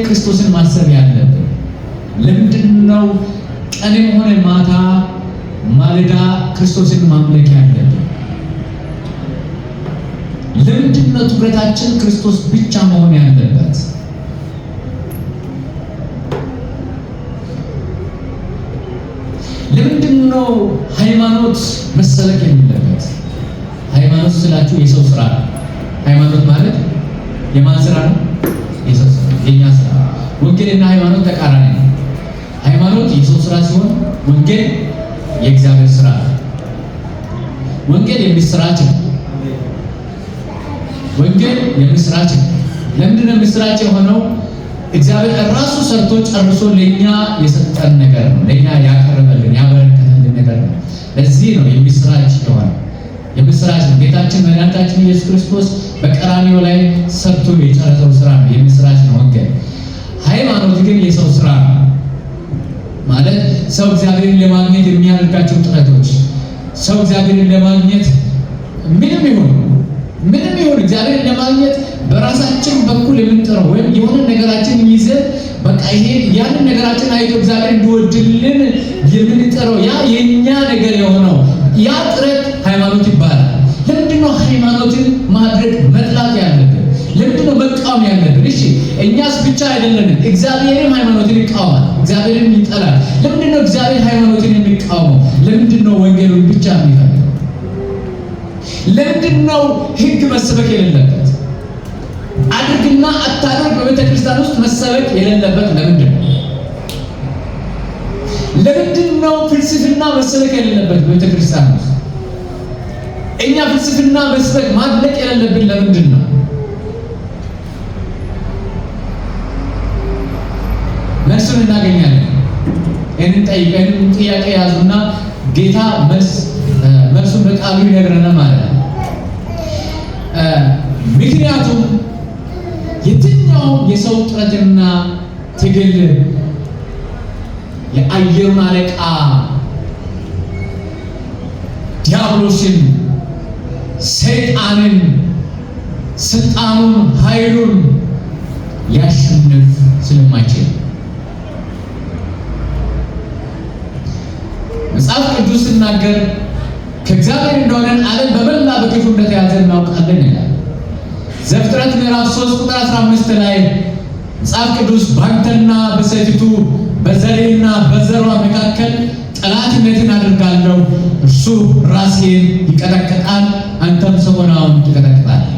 ክርስቶስን ማሰብ ያለብን? ለምንድነው ቀንም ሆነ ማታ ማለዳ ክርስቶስን ማምለክ ያለብን? ለምንድነው ትኩረታችን ክርስቶስ ብቻ መሆን ያለበት? ለምንድነው ሃይማኖት መሰበክ የሚለበት? ሃይማኖት ስላችሁ የሰው ስራ ነው። ሃይማኖት ማለት የማን ስራ ነው? የሰው ስራ፣ የኛ ስራ። ወንጌልና ሃይማኖት ተቃራኒ ነው። ሃይማኖት የሰው ስራ ሲሆን ወንጌል የእግዚአብሔር ስራ ነው። ወንጌል የምስራች ነው። ወንጌል የምስራች ነው። ለምንድነው የምስራች የሆነው? እግዚአብሔር ራሱ ሰርቶ ጨርሶ ለኛ የሰጠን ነገር ነው። ለኛ ያቀረበልን ያበረከተልን ነገር ነው። ለዚህ ነው የምስራች የሆነው። የምስራች ነው። ጌታችን መድኃኒታችን ኢየሱስ ክርስቶስ በቀራንዮ ላይ ሰርቶ የጨረሰው ስራ ነው። የምስራች ነው ወንጌል። ሃይማኖት ግን የሰው ስራ ነው። ማለት ሰው እግዚአብሔርን ለማግኘት የሚያደርጋቸው ጥረቶች፣ ሰው እግዚአብሔርን ለማግኘት ምንም ይሁን እግዚአብሔርን ለማግኘት በራሳችን በኩል የምንጥረው ወይም የሆነ ነገራችን ይዘን በቃ ይሄ ያንን ነገራችን አይቶ እግዚአብሔር እንዲወድልን የምንጥረው ያ የኛ ነገር የሆነው ያ ጥረት ሃይማኖት ይባላል። ለምንድነው ሃይማኖትን ማድረግ መጥላት ያለብን? ለምንድነው መቃወም ያለብን? እሺ እኛስ ብቻ አይደለንም። እግዚአብሔርም ሃይማኖትን ይቃወማል፣ እግዚአብሔርን ይጠላል። ለምንድነው እግዚአብሔር ሃይማኖትን የሚቃወመው? ለምንድነው ወንጌሉን ብቻ የሚፈልገው? ለምንድነው ሕግ መሰበክ የሌለበት? አድርግና አታድርግ በቤተ ክርስቲያን ውስጥ መሰበክ የሌለበት ለምንድነው? ለምንድነው ፍልስፍና መሰበክ የሌለበት በቤተ ክርስቲያን ውስጥ? እኛ ፍልስፍና መስበክ ማድረግ የሌለብን ለምንድነው? መልሱን እናገኛለን። ይህንን ጠይቀን ጥያቄ ያዙና ጌታ መልሱን በቃሉ ይነግረናል ማለት ነው። ምክንያቱም የትኛው የሰው ጥረትና ትግል የአየሩን አለቃ ዲያብሎስን፣ ሰይጣንን፣ ስልጣኑን፣ ኃይሉን ሊያሸንፍ ስለማይችል መጽሐፍ ቅዱስ ሲናገር ከእግዚአብሔር እንደሆነ ዓለም በመላ በክፉ እንደተያዘ እናውቃለን ይላል። ዘፍጥረት ምዕራፍ 3 ቁጥር 15 ላይ መጽሐፍ ቅዱስ ባንተና በሴቲቱ በዘሬና በዘሯ መካከል ጠላትነትን አድርጋለሁ፣ እርሱ ራሴን ይቀጠቅጣል፣ አንተም ሰኮናውን ትቀጠቅጣለህ።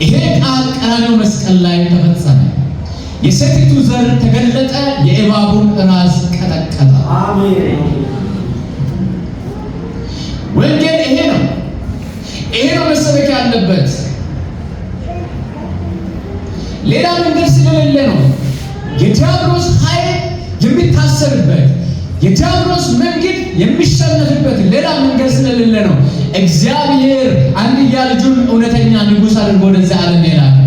ይሄ ቃል ቀራንዮ መስቀል ላይ ተፈጸመ። የሴቲቱ ዘር ተገለጠ፣ የእባቡን ራስ ቀጠቀጠ። አሜን። ወንጌል ይሄ ነው። ይሄ ነው መሰበክ ያለበት። ሌላ መንገድ ስለሌለ ነው። የዲያብሎስ ኃይል የሚታሰርበት የዲያብሎስ መንገድ የሚሸነፍበት ሌላ መንገድ ስለሌለ ነው እግዚአብሔር አንድያ ልጁን እውነተኛ ንጉሥ አድርጎ ወደዚህ ዓለም የላከ።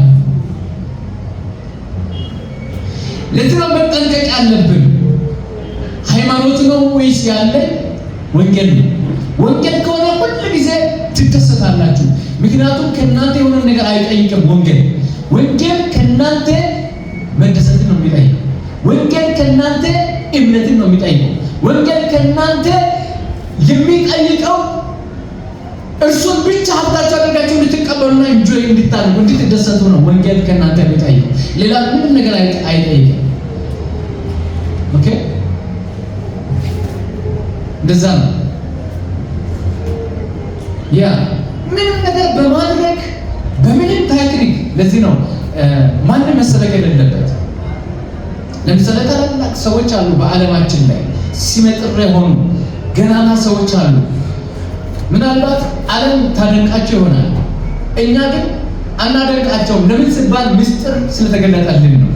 ለዚህ ነው መጠንቀቅ ያለብን። ሃይማኖት ነው ወይስ ያለ ወንጌል ነው? ወንጌል ከሆነ ሁሉ ጊዜ ትደሰታላችሁ። ምክንያቱም ከእናንተ የሆነ ነገር አይጠይቅም። ወንጌል ከእናንተ መደሰትን ነው የሚጠይቀው። ወንጌል ከእናንተ እምነትን ነው የሚጠይቀው። ወንጌል ከእናንተ የሚጠይቀው እርሱን ብቻ ሀብታችሁ አድርጋችሁ እንድትቀበሉና ኢንጆይ እንድታደርጉ እንድትደሰቱ ነው ወንጌል ከእናንተ የሚጠይቀው። ሌላ ምንም ነገር አይጠይቅም። ኦኬ፣ እንደዛ ነው። ያ ምንም ነገር በማድረግ በምንም ቴክኒክ። ለዚህ ነው ማንም መሰበክ የሌለበት። ለምሳሌ ታላላቅ ሰዎች አሉ በዓለማችን ላይ ሲመጥር የሆኑ ገናና ሰዎች አሉ። ምናልባት ዓለም ታደንቃቸው ይሆናል፣ እኛ ግን አናደንቃቸውም። ለምን ሲባል ምስጢር ስለተገለጠልን ነው።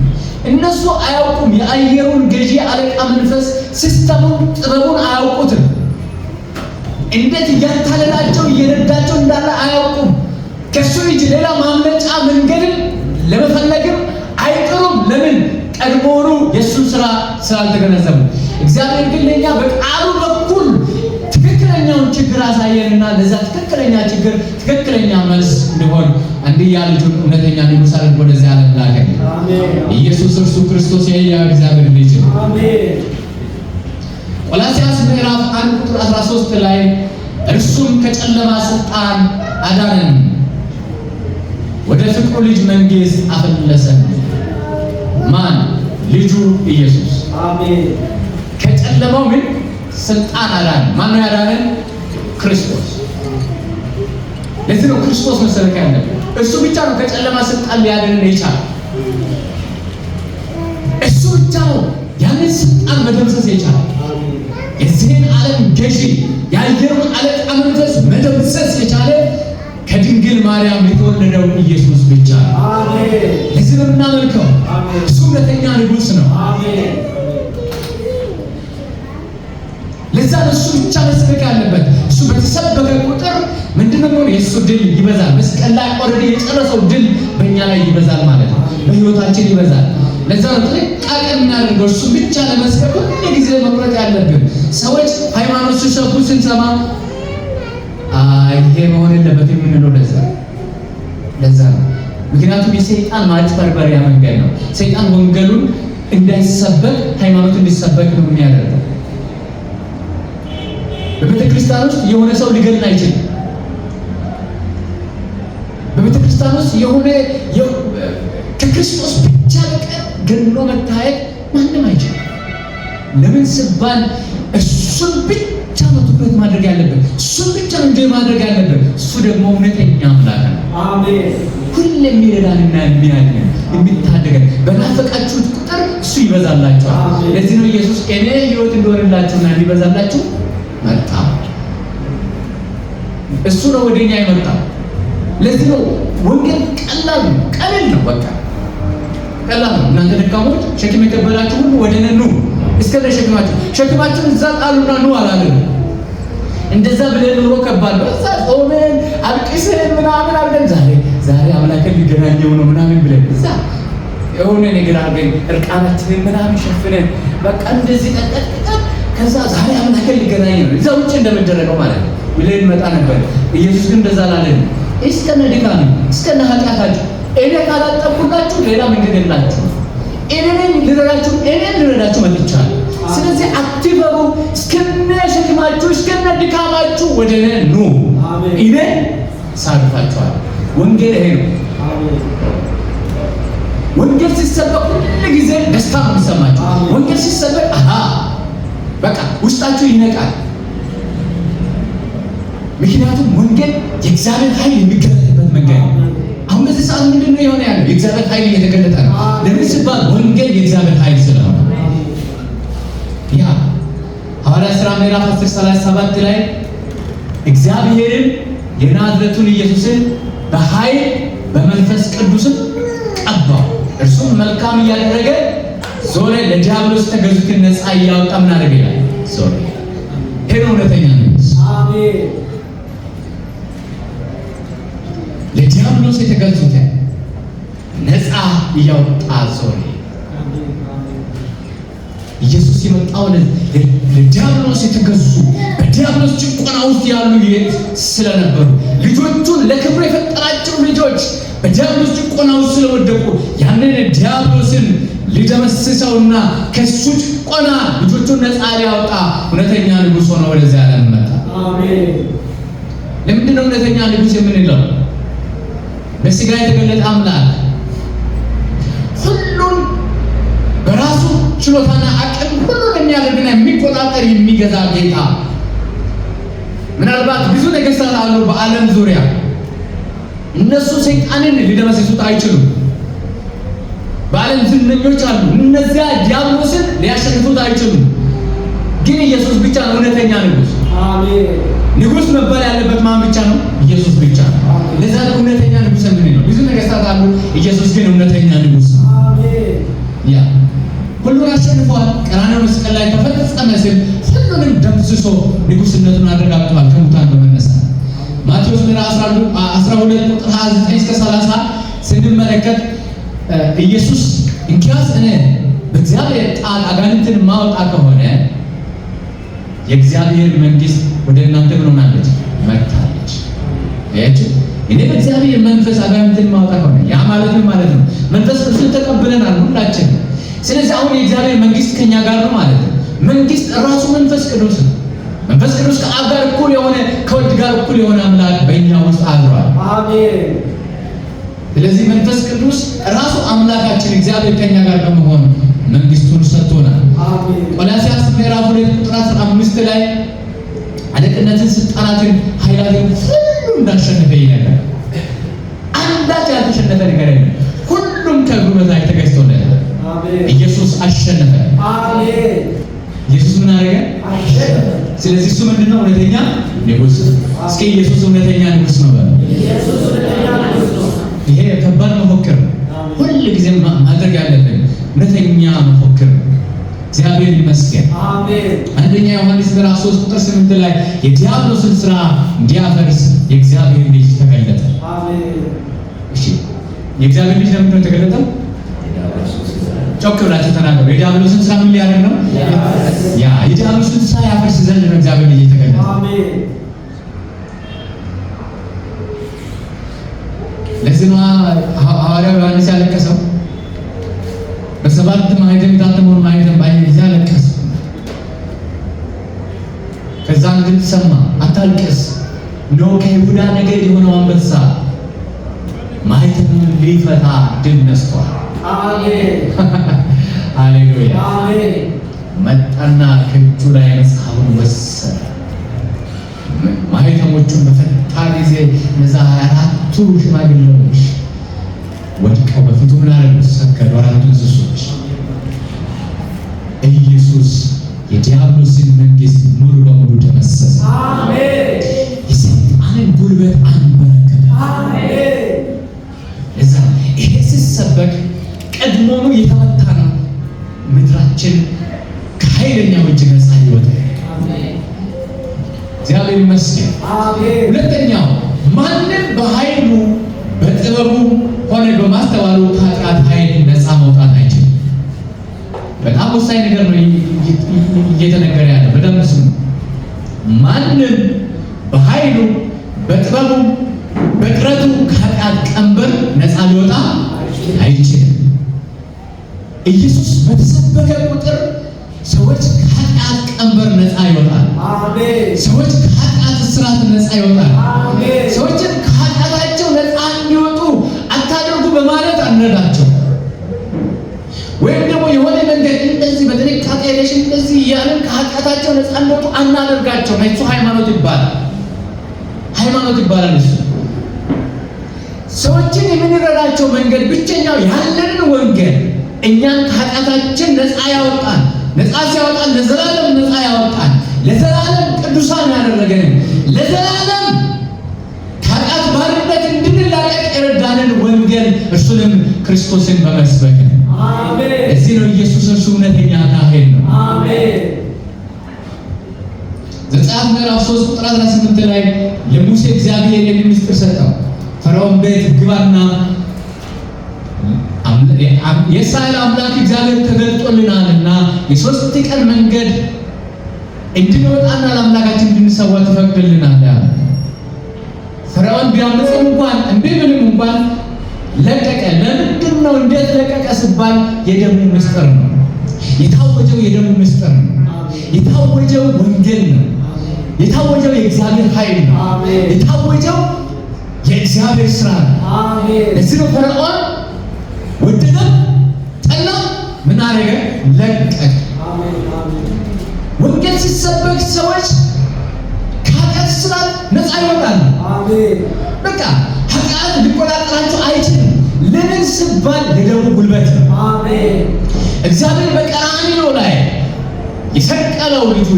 እነሱ አያውቁም። የአየሩን ገዢ አለቃ መንፈስ ሲስተሙን ጥበቡን አያውቁትም። እንዴት እያታለላቸው እየረዳቸው እንዳለ አያውቁም። ከሱ እጅ ሌላ ማምለጫ መንገድን ለመፈለግም አይጥሩም። ለምን? ቀድሞውኑ የእሱን ስራ ስላልተገነዘቡ። እግዚአብሔር ግን ለእኛ በቃሉ በኩል ትክክለኛውን ችግር አሳየንና ለዛ ትክክለኛ ችግር ትክክለኛ መልስ እንዲሆን አንድያ ልጁን እውነተኛ ንጉሥ አድርጎ ወደዚህ ዓለም ላከ። ኢየሱስ እርሱ ክርስቶስ የሕያው እግዚአብሔር ልጅ ነው። ቆላስይስ ምዕራፍ 1 ቁጥር 13 ላይ እርሱም ከጨለማ ስልጣን አዳነን ወደ ፍቅሩ ልጅ መንግሥት አፈለሰን። ማን? ልጁ ኢየሱስ። አሜን። ከጨለማው ምን ስልጣን አዳነን። ማን ነው ያዳነን? ክርስቶስ። ለዚህ ነው ክርስቶስ መሰበክ ያለበት። እሱ ብቻ ነው ከጨለማ ስልጣን ሊያድነን የቻለው። እሱ ብቻ ነው ያንን ስልጣን መደምሰስ የቻለው። የዚህን ዓለም ገዢ የአየሩን አለቃ መንፈስ መደምሰስ የቻለ ከድንግል ማርያም የተወለደው ኢየሱስ ብቻ ነው። አሜን። ለዚህ ነው የምናመልከው። እሱ እውነተኛ ንጉሥ ነው። አሜን። ለዛ ነው እሱ ብቻ መስበክ ያለበት። እሱ በተሰበከ ቁጥር ምንድነው ነው የእሱ ድል ይበዛል። መስቀል ላይ ኦልሬዲ የጨረሰው ድል በእኛ ላይ ይበዛል ማለት ነው። በሕይወታችን ይበዛል። ለዛ ነው ጥንቃቄ የምናደርገው እሱ ብቻ ለመስበክ ሁሉ ጊዜ መቁረጥ ያለብን። ሰዎች ሃይማኖት ሲሰብኩ ስንሰማ ይሄ መሆን የለበትም የምንለው ለዛ ነው። ምክንያቱም የሰይጣን ማጭበርበሪያ መንገድ ነው። ሰይጣን ወንጌሉን እንዳይሰበክ ሃይማኖት እንዲሰበክ ነው የሚያደርገው። በቤተ ክርስቲያን ውስጥ የሆነ ሰው ሊገድል አይችልም። በቤተ ክርስቲያን ውስጥ የሆነ ከክርስቶስ ብቻ በቀር ገድሎ መታየት ማንም አይችልም። ለምን ሲባል እሱን ብቻ ነው ትኩረት ማድረግ ያለብን። እሱን ብቻ ነው እንጂ ማድረግ ያለብን። እሱ ደግሞ እውነተኛ አምላክ ነው። አሜን። ሁሌ የሚረዳንና የሚያድነን የሚታደገን፣ በናፈቃችሁት ቁጥር እሱ ይበዛላችኋል። ለዚህ ነው ኢየሱስ እኔ ሕይወት እንደሆነላችሁና እንዲበዛላችሁ መጣ። እሱ ነው ወደኛ የመጣው። ለዚህ ነው ወንጌል ቀላል ነው። በቃ ቀላል ነው። እናንተ ደካሞች ሸክም የከበዳችሁ ሁሉ ወደ እኔ ኑ፣ እስከ ሸክማችሁን እዛ ጣሉና ኑ አላለም። እንደዛ ብለን ኑሮ ከባድ ነው። እዛ ጾመን አልቅሰን ምናምን አለን። ዛሬ አምላክን ሊገናኘው ነው ምናምን ብለን እዛ የሆነ ነገር አድርገን እርቃናችንን ምናምን ሸፍነን በቃ እንደዚህ ጠቀጥቀን ከዛ ዛሬ አምላክን ሊገናኝ ነው እዛ ውጭ እንደምደረገው ማለት ነው ብለን መጣ ነበር። ኢየሱስ ግን እንደዛ አላለን። እስከነ ድካም እስከነ ኃጢአታችሁ እኔ ካላጠብኩላችሁ ሌላ መንገድ የላችሁ። እኔን ልረዳችሁ መጥቻለሁ። ስለዚህ አትበሩ። እስከነ ሸክማችሁ እስከነ ድካማችሁ ወደ እኔ ኑ፣ እኔ ሳርፋችኋለሁ። ወንጌል ይሄ ነው። ወንጌል ሲሰበክ ሁሉ ጊዜ ደስታ ነው የሚሰማችሁ። ወንጌል ሲሰበክ በቃ ውስጣችሁ ይነቃል። ምክንያቱም ወንጌል የእግዚአብሔር ኃይል የሚገለጥበት መንገድ ነው። አሁን በዚህ ሰዓት ምንድን ነው የሆነ ያለው? የእግዚአብሔር ኃይል እየተገለጠ ነው። ለምን ሲባል ወንጌል የእግዚአብሔር ኃይል ስለሆነ። ያ ሐዋርያት ሥራ ምዕራፍ 10:37 ላይ እግዚአብሔርን የናዝሬቱን ኢየሱስን በኃይል በመንፈስ ቅዱስም ቀባው፣ እርሱም መልካም እያደረገ ዞረ፣ ለዲያብሎስ የተገዙትን ነፃ እያወጣ ምን አደረገ ይላል? ዞረ። ይሄ ነው እውነተኛ ንጉሥ። አሜን። ለዲያብሎስ የተገዙትን ነፃ እያወጣ ዞረ። ኢየሱስ የመጣው ለዲያብሎስ የተገዙ በዲያብሎስ ጭቆና ውስጥ ያሉ ስለነበሩ ልጆቹን ለክብሩ የፈጠራቸው ልጆች በዲያብሎስ ጭቆና ውስጥ ስለወደቁ ያንን ዲያብሎስን ሊደመስሰውና ከሱ ጭቆና ልጆቹን ነፃ ሊያወጣ እውነተኛ ንጉሥ ሆኖ ወደዚህ ዓለም መጣ። አሜን። ለምንድን ነው እውነተኛ ንጉሥ የምንለው? በሥጋ የተገለጠ አምላክ ሁሉን በራሱ ችሎታና አቅም ሁሉን የሚያደርግና የሚቆጣጠር የሚገዛ ጌታ። ምናልባት ብዙ ነገሥታት አሉ በዓለም ዙሪያ። እነሱ ሰይጣንን ሊደመስሱት አይችሉም። በዓለም ዝነኞች አሉ። እነዚያ ዲያብሎስን ሊያሸንፉት አይችሉም። ግን ኢየሱስ ብቻ ነው እውነተኛ ንጉሥ። አሜን። ንጉሥ መባል ያለበት ማን ብቻ ነው? ኢየሱስ ብቻ ነው። ለዛ ነው እውነተኛ ንጉሥ የምንለው። ብዙ ነገሥታት አሉ፣ ኢየሱስ ግን እውነተኛ ንጉሥ ነው። አሜን። ያ ሁሉን አሸንፏል። ቀራንዮ መስቀል ላይ ተፈጸመ ሲል ሁሉንም ደምስሶ ንጉሥነቱን አረጋግጧል ከሙታን በመነሳት። ማቴዎስ ምዕራፍ 12 ቁጥር 29 እስከ 30 ስንመለከት ኢየሱስ እንኪያስ እኔ በእግዚአብሔር ቃል አጋንንትን ማውጣ ከሆነ የእግዚአብሔር መንግሥት ወደ እናንተ ምን ሆናለች? መጥታለች። አያችሁ፣ እኔ በእግዚአብሔር መንፈስ አጋንንትን ማውጣት ሆነ። ያ ማለት ምን ማለት ነው? መንፈስ ቅዱስን ተቀብለናል ሁላችን። ስለዚህ አሁን የእግዚአብሔር መንግስት ከኛ ጋር ነው ማለት ነው። መንግስት ራሱ መንፈስ ቅዱስ ነው። መንፈስ ቅዱስ ከአብ ጋር እኩል የሆነ ከወልድ ጋር እኩል የሆነ አምላክ በእኛ ውስጥ አድሯል። አሜን። ስለዚህ መንፈስ ቅዱስ ራሱ አምላካችን እግዚአብሔር ከኛ ጋር በመሆን መንግስቱን ሰጥቶናል። አሜን። ቆላስይስ ምዕራፍ 2 ቁጥር 15 ላይ አለቅነትን፣ ስልጣናትን፣ ኃይላትን ሁሉ እንዳሸነፈ ይነግራል። አንዳች ያልተሸነፈ ነገር የለም። ሁሉም ከእግሩ በታች ተገዝቶለታል። አሜን። ኢየሱስ አሸነፈ። አሜን። ኢየሱስ ምን አደረገ? አሸነፈ። ስለዚህ እሱ ምንድነው? እውነተኛ ንጉስ። እስኪ ኢየሱስ እውነተኛ ንጉስ ነው በሉ። ኢየሱስ እውነተኛ ንጉስ ነው። ይሄ ከባድ መፎክር ነው። ሁል ጊዜ ማድረግ ያለብን እውነተኛ መፎክር። እግዚአብሔር ይመስገን። አሜን። አንደኛ ዮሐንስ ምዕራፍ 3 ቁጥር 8 ላይ የዲያብሎስን ስራ እንዲያፈርስ የእግዚአብሔር ልጅ ተገለጠ። አሜን። እሺ፣ የእግዚአብሔር ልጅ ለምን ነው የተገለጠው? ጮክ ብላችሁ ተናገሩ። የዲያብሎስን ስራ ምን ሊያደርግ ነው? ያ የዲያብሎስን ስራ ያፈርስ ዘንድ ነው እግዚአብሔር ልጅ የተገለጠው። አሜን። ለዚህ ነው ሐዋርያው ዮሐንስ ያለቀሰው። በሰባት ማኅተም የታተመውን ማኅተም ባየ ጊዜ አለቀሰ። ከዛ ግን ሰማ፣ አታልቅስ፣ እነሆ ከይሁዳ ነገድ የሆነው አንበሳ ማኅተሙን ሊፈታ ድል ነስቷል። አሜን። ሃሌሉያ። አሜን። መጣና ከእጁ ላይ መጽሐፉን ወሰደ። ማኅተሞቹን በፈታ ጊዜ እነዛ 24ቱ ሽማግሌዎች ወድቀው በፊቱ ምን አደረጉ? ሰገዱ። 4 እንስሶች። ኢየሱስ የዲያብሎስን መንግስት ሙሉ በሙሉ ደመሰሰ። አሜን። የሰይጣንን ጉልበት አንበረከከ። አሜን። እዛ ይሄ ሲሰበክ ቀድሞኑ የተመታ ነው። ምድራችን ከኃይለኛው እጅ ነፃ ይወጣል። አሜን። እግዚአብሔር ይመስገን። አሜን። ሁለተኛው ማንም በኃይሉ በጥበቡ ሆነ በማስተዋሉ ከኃጢአት ኃይል ነፃ መውጣት አይችልም። በጣም ወሳኝ ነገር ነው እየተነገረ ያለ። በደንብ ስሙ። ማንም በኃይሉ በጥበቡ በጥረቱ ከኃጢአት ቀንበር ነፃ ሊወጣ አይችልም። ኢየሱስ በተሰበከ ቁጥር ሰዎች ከኃጢአት ቀንበር ነፃ ይወጣል። አሜን። ሰዎች ከኃጢአት እስራት ነፃ ይወጣል። አሜን። ሰዎችን ከኃጢአታቸው ነፃ እንዲወጡ አታደርጉ በማለት አንረዳቸው። ወይም ደግሞ የሆነ መንገድ እንደዚህ በጥንቃቄ ለሽ እንደዚህ እያለን ከኃጢአታቸው ነፃ እንዲወጡ አናደርጋቸው። እሱ ሃይማኖት ይባላል። ሃይማኖት ይባላል። እሱ ሰዎችን የምንረዳቸው መንገድ ብቸኛው ያለንን ወንጌል እኛን ከኃጢአታችን ነፃ ያወጣል። ነፃ ሲያወጣን ለዘላለም ነፃ ያወጣል። ለዘላለም ቅዱሳን ያደረገን፣ ለዘላለም ከኃጢአት ባርነት እንድንላቀቅ የረዳንን ወንጌል እርሱንም ክርስቶስን በመስበክ ነው። አሜን። እዚህ ነው ኢየሱስ እርሱ እውነተኛ ካህን ነው። አሜን። ዘጸአት ምዕራፍ 3 ቁጥር 18 ላይ ለሙሴ እግዚአብሔር ይህን ምስጢር ሰጠው። ፈርዖን ቤት ግባና የእስራኤል አምላክ እግዚአብሔር ተገልጦልናልና የ3 ቀን መንገድ እንድንወጣና ለአምላካችን እንድንሰዋ ትፈቅድልናል ያለ። ፈርዖን ቢያምፅም እንኳን እምቢ ብልም እንኳን ለቀቀ። ለምንድን ነው? እንዴት ለቀቀ ሲባል የደሙ ምስጢር ነው የታወጀው። የደሙ ምስጢር ነው የታወጀው። ወንጌል ነው የታወጀው። የእግዚአብሔር ኃይል ነው የታወጀው። የእግዚአብሔር ስራ ነው። ለዚህ ነው ፈርዖን ወደደም ጠላ ምን አደረገ? ለቀቀ። ወንጌል ሲሰበክ ሰዎች ከኃጢአት ስራት ነፃ ይወጣሉ። በቃ ኃጢአት ሊቆጣጠራቸው አይችልም። ለምን ሲባል የደሙ ጉልበት ነው። እግዚአብሔር በቀራንዮ ላይ የሰቀለው ልጁ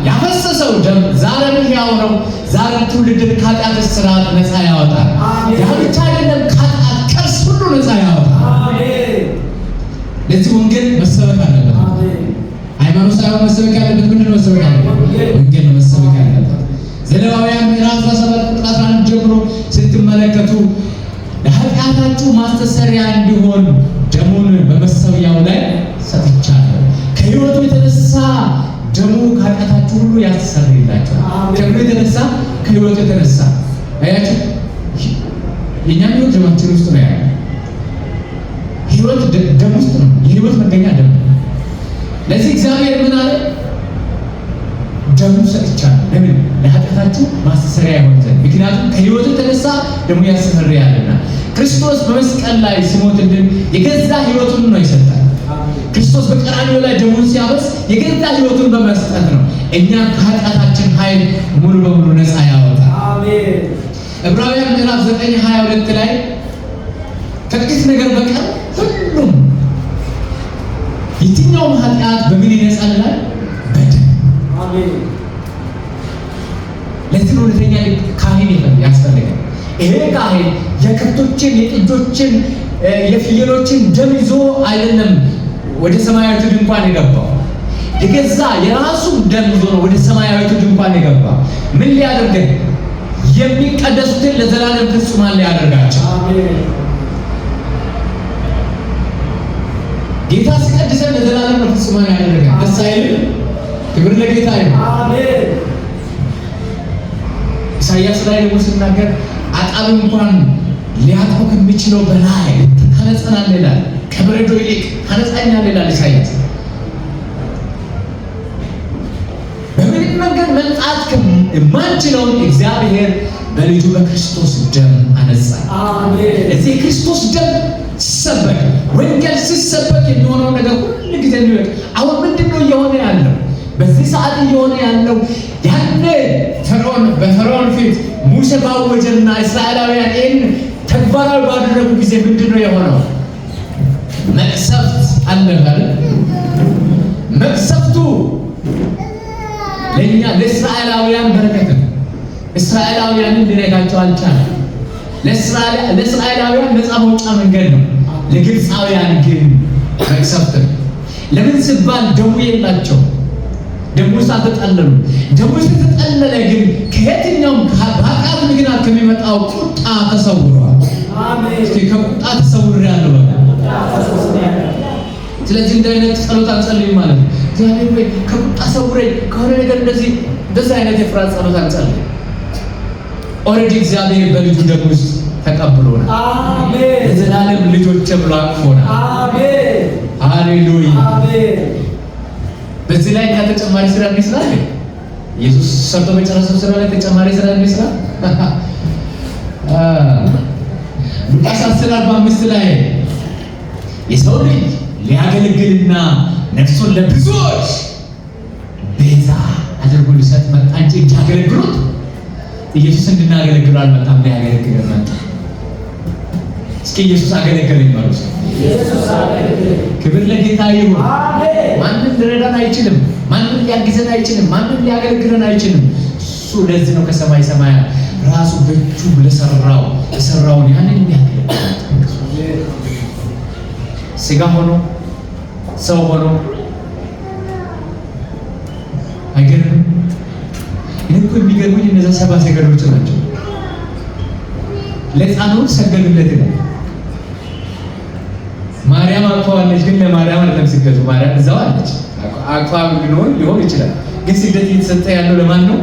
ያፈሰሰው ደም ዛሬም ሕያው ነው። ዛሬም ትውልድን ከኃጢአት ስራት ነፃ ያወጣል። ያ ብቻ አይደለም፣ ከኃጢአት ከርስ ሁሉ ነፃ ያወጣል። ለዚህ ወንጌል መሰበክ አለበት። ሃይማኖት ሳይሆን መሰበክ ያለበት ምንድን ነው? መሰበክ ያለበት ወንጌል ነው መሰበክ ያለበት። ዘሌዋውያን ምዕራፍ 17 ቁጥር 11 ጀምሮ ስትመለከቱ ለኃጢአታችሁ ማስተሰሪያ እንዲሆን ደሙን በመሰዊያው ላይ ሰጥቻለሁ። ከሕይወቱ የተነሳ ደሙ ከኃጢአታችሁ ሁሉ ያስተሰርይላችኋል። ከሕይወቱ የተነሳ ከሕይወቱ የተነሳ አያችሁ፣ የእኛም ሕይወት ደማችን ውስጥ ነው ያለው። ሕይወት ደም ውስጥ ነው። የሕይወት መገኛ ደም ነው። ለዚህ እግዚአብሔር ምን አለ? ደሙ ሰጥቻለሁ። ለምን? ለኃጢአታችን ማስተሰሪያ ይሆን ዘንድ። ምክንያቱም ከሕይወት የተነሳ ደሙ ያስተሰርያልና። ክርስቶስ በመስቀል ላይ ሲሞትልን የገዛ ሕይወቱን ነው ይሰጣል። ክርስቶስ በቀራንዮ ላይ ደሙን ሲያፈስ የገዛ ሕይወቱን በመስጠት ነው እኛን ከኃጢአታችን ኃይል ሙሉ በሙሉ ነፃ ያወጣል። አሜን። ዕብራውያን ምዕራፍ 9:22 ላይ ከጥቂት ነገር በቀር ሁሉም የትኛውም ኃጢአት በምን ይነጻልናል? በደም። አሜን። ለዚህ ነው እውነተኛ ካህን ያስፈልጋል። ይሄ ካህን የከብቶችን፣ የጥጆችን፣ የፍየሎችን ደም ይዞ አይደለም ወደ ሰማያዊቱ ድንኳን የገባው። የገዛ የራሱን ደም ይዞ ነው ወደ ሰማያዊቱ ድንኳን የገባው። ምን ሊያደርገን? የሚቀደሱትን ለዘላለም ፍጹማን ሊያደርጋቸው። አሜን። ጌታ ሲቀድሰን ለዘላለም ፍጹማን ያደርጋል። ደስ አይልም? ክብር ለጌታ ይሁን። አሜን። ኢሳይያስ ላይ ደግሞ ሲናገር አጣሉ እንኳን ሊያጥቡ ከሚችለው በላይ ታነጻናለህ ይላል። ከበረዶ ይልቅ ታነጻኛለህ ይላል ኢሳይያስ። በምንም መንገድ መንጻት የማንችለውን እግዚአብሔር በልጁ በክርስቶስ ደም አነጻ። አሜን። እዚህ ክርስቶስ ደም ሲሰበክ፣ ወንጌል ሲሰበክ የሚሆነው ነገር ሁሉ ጊዜ ነው። አሁን ምንድነው እየሆነ ያለው? በዚህ ሰዓት እየሆነ ያለው ያኔ በፈርዖን ፊት ሙሴ ባወጀና እስራኤላውያን ይህን ተግባራዊ ባደረጉ ጊዜ ምንድነው የሆነው? መቅሰፍት አለፈ። መቅሰፍቱ ለእኛ ለእስራኤላውያን በረከት ነው። እስራኤላውያንን ሊነካቸው አልቻለም። ለእስራኤላውያን ነፃ መውጫ መንገድ ነው። ለግብፃውያን ግን መቅሰፍት ነው። ለምን ሲባል ደሙ የላቸው። ደሙ ውስጥ አልተጠለሉ። ደሙ ውስጥ የተጠለለ ግን ከየትኛውም በኃጢአት ምክንያት ከሚመጣው ቁጣ ተሰውረዋል። አሜን። እስኪ ከቁጣ ተሰውሬያለሁ በቃ። ስለዚህ እንደ አይነት ጸሎት አንጸልይ ማለት ነው። እግዚአብሔር ወይ ከቁጣ ሰውረኝ ከሆነ ነገር እንደዚህ አይነት የፍርሃት ጸሎት አንጸልይ። ኦልሬዲ እግዚአብሔር በልጁ ደም ውስጥ ተቀብሎናል። አሜን። የዘላለም ልጆች ብሎ አቅፎናል። አሜን። ሃሌሉያ። አሜን። በዚህ ላይ እኛ ተጨማሪ ስራ እንስራ። ኢየሱስ ሰርቶ በጨረሰው ስራ ላይ ተጨማሪ ስራ እንስራ። ሉቃስ 10:45 ላይ የሰው ልጅ ሊያገለግልና ነፍሱን ለብዙዎች ቤዛ አድርጎ ሊሰጥ መጣ እንጂ እንዲያገለግሉት ኢየሱስ እንድናገለግሉ አልመጣም፣ ሊያገለግለን መጣ። እስኪ ኢየሱስ አገለገለኝ ማለት ነው። ኢየሱስ አገለገለኝ። ክብር ለጌታ ይሁን። አሜን። ማንም ሊረዳን አይችልም። ማንም ሊያግዘን አይችልም። ማንም ሊያገለግለን አይችልም። እሱ ለዚህ ነው ከሰማይ ሰማያት ራሱ በእጁ ለሰራውን ያንን የሚያገለግል ስጋ ሆኖ ሰው ሆኖ አይገርምም? እኔ እኮ የሚገርሙኝ እነዛ 70 ሰገዶች ናቸው። ለሕፃኑ ሰገዱለት ነው። ማርያም አቅፋዋለች፣ ግን ለማርያም አይደለም ስግደቱ። ማርያም እዛው አለች። አቅፋ ሊሆን ይችላል፣ ግን ስግደት እየተሰጠ ያለው ለማን ነው?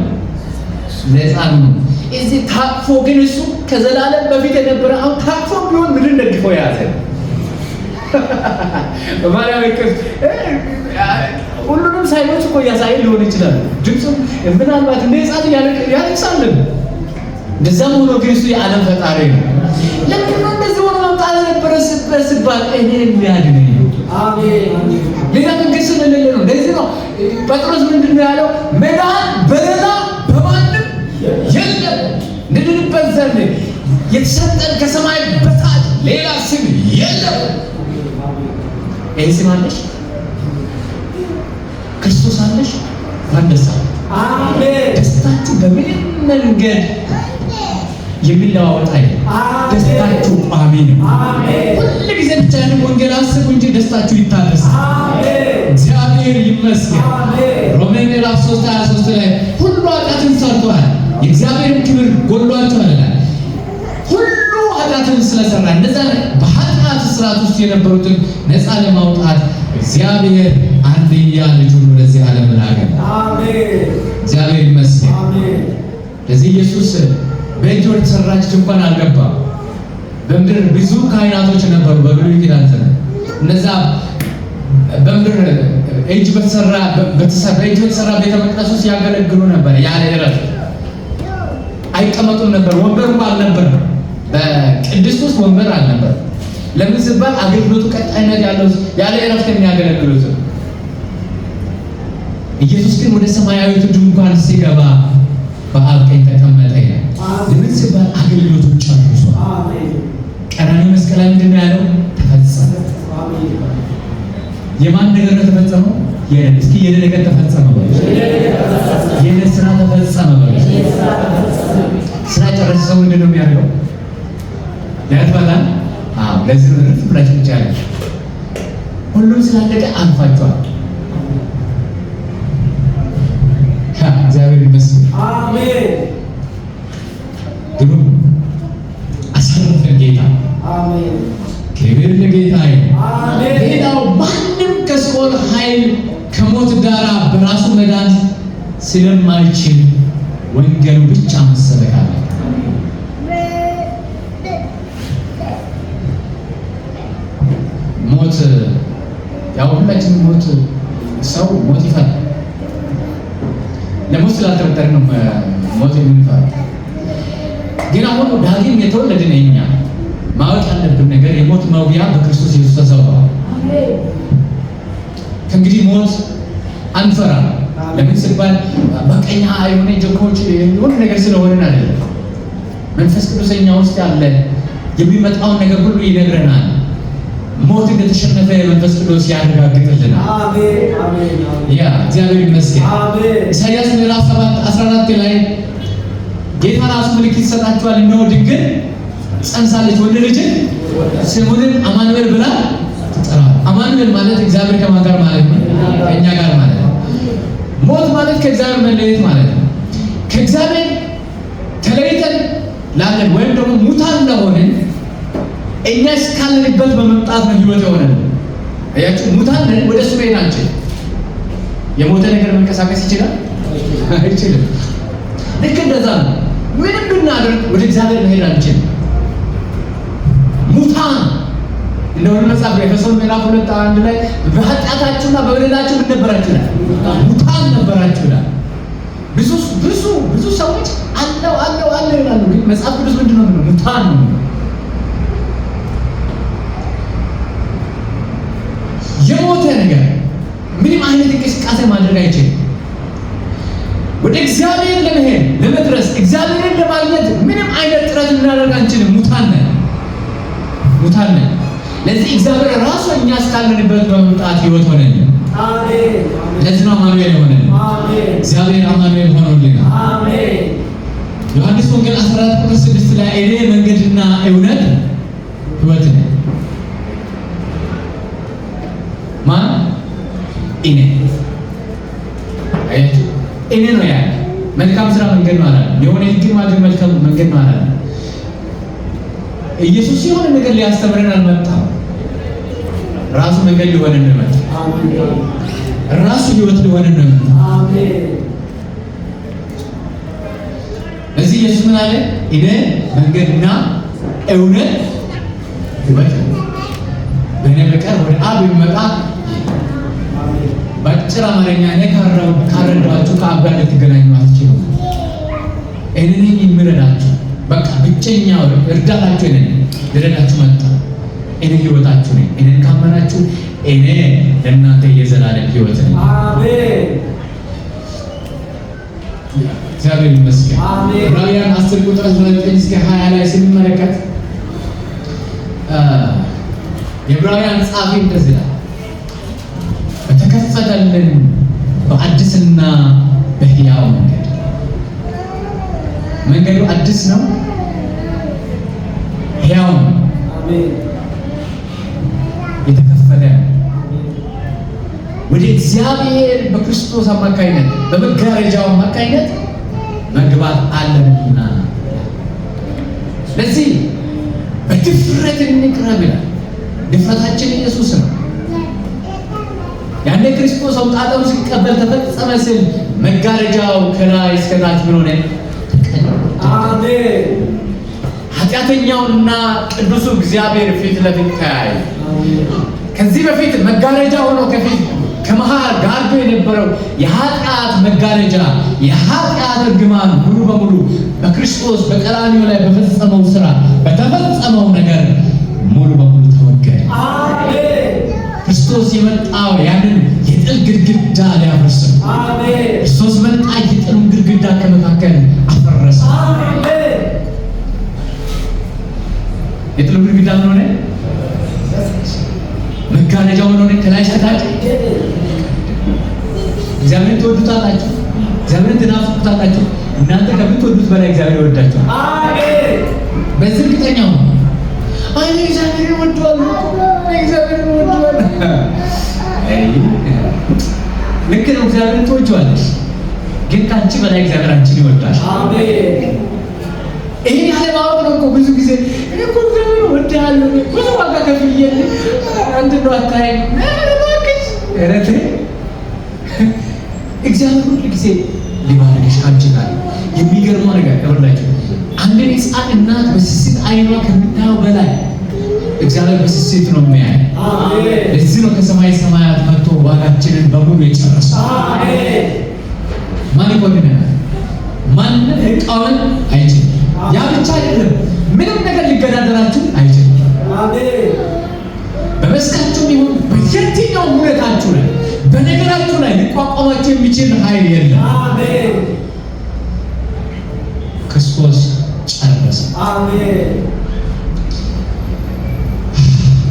ለሕፃኑ ነው። እዚህ ታቅፎ ግን እሱ ከዘላለም በፊት የነበረ አሁን ታቅፎ ቢሆን ምድር ደግፎ የያዘ በማርያም እቅፍ ሁሉንም ሳይኖች እኮ እያሳየ ሊሆን ይችላል። ድምፁ ምናልባት እንደ ሕፃን ያለቅሳልን። እንደዛም ሆኖ ግን እሱ የዓለም ፈጣሪ ነው። ለምን ነው እንደዚህ ሆኖ መምጣት ነበረ ሲባል እኔ የሚያድነኝ አሜን። ሌላ መንገድ ስለሌለ ነው። ለዚህ ነው ጴጥሮስ ምንድን ነው ያለው? መዳን በሌላ በማንም የለም፣ እንድንበት ዘንድ የተሰጠን ከሰማይ በታች ሌላ ስም የለም። ይሄ ስም አለሽ፣ ክርስቶስ አለሽ። ወንደሳ አሜን። ደስታችሁ በምንም መንገድ የሚለዋወጥ አይደለም። ደስታችሁ ቋሚ ነው። አሜን። ሁሉ ጊዜ ብቻ ነው ወንጌል አስቡ እንጂ ደስታችሁ ይታደሳል። አሜን። እግዚአብሔር ይመስገን። አሜን። ሮሜ ምዕራፍ 3:23 ላይ ሁሉ ኃጢአትን ሰርተዋል የእግዚአብሔርን ክብር ጎድሏቸዋል ይላል። ሁሉ ኃጢአትን ስለሰራ እነዛ በኃጢአት ስርዓት ውስጥ የነበሩትን ነፃ ለማውጣት እግዚአብሔር አንድያ ልጁን ወደዚህ ዓለም ላከ። አሜን። እግዚአብሔር ይመስገን። አሜን። ለዚህ ኢየሱስ በእጅ ወደ ተሰራች ድንኳን አልገባም። በምድር ብዙ ካህናቶች ነበሩ በብሉይ ኪዳን ዘመን። እነዛ በምድር እጅ በተሰራ ቤተ መቅደስ ውስጥ ያገለግሉ ነበር። ያለ እረፍት አይቀመጡም ነበር። ወንበር እንኳን አልነበረም። በቅድስት ውስጥ ወንበር አልነበረም። ለምን ሲባል አገልግሎቱ ቀጣይነት ያለው ያለ እረፍት የሚያገለግሉት። ኢየሱስ ግን ወደ ሰማያዊቱ ድንኳን ሲገባ በአብ ቀኝ ተቀመጠ ይላል። ለምን ሲባል አገልግሎቱ ጨርሷል። ቀራንዮ መስቀል ላይ ምንድን ነው ያለው? ተፈጸመ። የማን ነገር ነው ተፈጸመው? እስኪ የኔ ነገር ተፈጸመ በሉ። የኔ ስራ ተፈጸመ በሉ። ስራ ጨረሰ ሰው ምንድን ነው የሚያደርገው? ያጥፋታል። ለዚህ ነው ረፍ ብላችሁ ይቻላል። ሁሉም ስላለቀ አንፋቸዋል። እግዚአብሔር ይመስገን። አሜን። ግሩም አሳረፈን ጌታ። አሜን። ክብር ለጌታ ይሁን። አሜን። ሌላው ማንም ከሲኦል ኃይል ከሞት ጋር በራሱ መዳን ስለማይችል ወንጌሉ ብቻ መሰበክ አለ። ሞት ያው ሁላችንም ሰው ሞት ይፈራል። ለሞት ስላልተፈጠረ ነው ሞት የምንፈራው። ግን አሁን ዳግም የተወለድን እኛ ማወቅ ያለብን ነገር የሞት መውጊያ በክርስቶስ ኢየሱስ ተሰብሯል። ከእንግዲህ ሞት አንፈራም። ለምን ሲባል በቀኛ የሆነ ጀግኖች የሆነ ነገር ስለሆነን አይደለም። መንፈስ ቅዱስ እኛ ውስጥ ያለ የሚመጣውን ነገር ሁሉ ይነግረናል። ሞት እንደተሸነፈ መንፈስ ቅዱስ ያረጋግጥልናል። አሜን አሜን። ያ እግዚአብሔር ይመስገን። አሜን። ኢሳይያስ ምዕራፍ 7:14 ላይ ጌታ ራሱ ምልክት ይሰጣችኋል፣ እነሆ ድንግል ጸንሳለች፣ ወንድ ልጅን ስሙንም አማኑኤል ብላ ትጠራለች። አማኑኤል ማለት እግዚአብሔር ከማን ጋር ማለት ነው? ከእኛ ጋር ማለት ነው። ሞት ማለት ከእግዚአብሔር መለየት ማለት ነው። ከእግዚአብሔር ተለይተን ላለን ወይም ደግሞ ሙታን ለሆንን እኛ እስካለንበት በመምጣት ነው ህይወት የሆነ ነው። አያችሁ፣ ሙታን ነን፣ ወደ እሱ መሄድ አንችልም። የሞተ ነገር መንቀሳቀስ ይችላል? አይችልም። ልክ እንደዛ ነው። ምንም ብናደርግ ወደ እግዚአብሔር መሄድ አንችልም። ሙታን እንደሆነ መጽሐፍ ኤፌሶን ምዕራፍ 2:1 ላይ በኃጢአታችሁና በበደላችሁ ምን ነበራችሁ ይላል? ሙታን ነበራችሁ ይላል። ብዙ ሰዎች አለው ይላሉ። ግን መጽሐፍ ቅዱስ ምንድን ነው የሚለው? ሙታን ነው። የሞተ ነገር ምንም አይነት እንቅስቃሴ ማድረግ አይችልም። ወደ እግዚአብሔር ለመሄድ ለመድረስ እግዚአብሔርን ለማግኘት ምንም አይነት ጥረት ልናደርግ አንችልም። ሙታን ነን። ለዚህ እግዚአብሔር ራሱ እኛ እስካለንበት በመምጣት ህይወት ሆነን። አሜን። ለዚህ ነው አማኑኤል ሆነን። አሜን። እግዚአብሔር አማኑኤል ሆኖልን። አሜን። ዮሐንስ ወንጌል 14:6 ላይ እኔ መንገድና እውነት ህይወት ነኝ። ማን? እኔ። አያችሁ፣ እኔ ነው ያለ። መልካም ስራ መንገድ ነው አላለም። የሆነ ህግ ማድረግ መልካም መንገድ ነው አላለም። ኢየሱስ የሆነ ነገር ሊያስተምረን አልመጣም። ራሱ መንገድ ሊሆነን ነው መጣ። አሜን። ራሱ ህይወት ሊሆነን ነው መጣ። አሜን። እዚህ ኢየሱስ ምን አለ? እኔ መንገድና እውነት ህይወት ነኝ፣ በእኔ በቀር ወደ አብ የሚመጣ በአጭር አማርኛ እኔ ካረዳኋችሁ ከአብ ጋር ልትገናኙ አትችሉም። እኔ ነኝ የምረዳችሁ። በቃ ብቸኛው እርዳታችሁ እኔ ነኝ። ልረዳችሁ መጣ። እኔ ህይወታችሁ ነኝ። እኔን ካመናችሁ እኔ ለእናንተ የዘላለም ህይወት ነኝ። አሜን። እግዚአብሔር ይመስገን። አሜን። ዕብራውያን 10:19-20 ላይ ስንመለከት የዕብራውያን ጸሐፊ እንደዚህ ይላል፣ በተከፈተልን በአዲስና በሕያው መንገዱ አዲስ ነው፣ ሕያው ነው። አሜን። የተከፈተ ወደ እግዚአብሔር በክርስቶስ አማካይነት በመጋረጃው አማካይነት መግባት አለንና ለዚህ በድፍረት እንቅረብ ይላል። ድፍረታችን ኢየሱስ ነው። ያኔ ክርስቶስ አውጣጣውን ሲቀበል ተፈጸመ ሲል መጋረጃው ከላይ እስከ ታች ምን ሆነ? አሜን። ኃጢአተኛውና ቅዱሱ እግዚአብሔር ፊት ለፊት ተያዩ። ከዚህ በፊት መጋረጃ ሆኖ ከፊት ከመሃል ጋርዶ የነበረው የኃጢአት መጋረጃ የኃጢአት እርግማን ሙሉ በሙሉ በክርስቶስ በቀራንዮ ላይ በፈጸመው ስራ በተፈጸመው ነገር ሙሉ በሙሉ ተወገደ። አሜን። ክርስቶስ የመጣው ያንን የጥል ግድግዳ ሊያፈርስ ነው። አሜን። ክርስቶስ መጣ፣ የጥሉን ግድግዳ ከመካከል አፈረሰ። አሜን። የጥሉ ግድግዳ ምን ሆነ? መጋረጃው ምን ሆነ? ከላይ እስከታች እግዚአብሔርን ትወዱታላችሁ፣ እግዚአብሔርን ትናፍቁታላችሁ። እናንተ ከምትወዱት በላይ እግዚአብሔር ይወዳችኋል። አሜን። በዚህ እርግጠኛ ሁኑ። አይ እግዚአብሔርን ወደዋለሁ፣ እግዚአብሔርን ወደዋለሁ። ልክ ነው፣ እግዚአብሔርን ትወጂዋለሽ፣ ግን ከአንቺ በላይ እግዚአብሔር አንቺን ይወዳል። አሜን። ይሄ ያለማወቅ ነው እኮ ብዙ ጊዜ እኔ እኮ እግዚአብሔርን ወደዋለሁ፣ ብዙ ዋጋ ከፍዬልህ አንተ ነው አታይም። እረቴ እግዚአብሔር ሁሉ ጊዜ ሊባርክሽ አንቺ ጋር የሚገርመው ነገር ይኸውላችሁ፣ አንድን ሕፃን እናት በስስት አይኗ ከምታየው በላይ እግዚአብሔር በስስት ነው የሚያየው። አሜን። ለዚህ ነው ከሰማይ ሰማያት መጥቶ ዋጋችንን በሙሉ የጨረሰው። አሜን። ማን ይቆምናል? ማንም ሊቃወም አይችልም። ያ ብቻ አይደለም፣ ምንም ነገር ሊገዳደራችሁ አይችልም። አሜን። በመስቀላችሁ ይሁን በየትኛው ሁኔታችሁ ላይ በነገራችሁ ላይ ሊቋቋማችሁ የሚችል ኃይል የለም። አሜን። ክርስቶስ ጨረሰ። አሜን።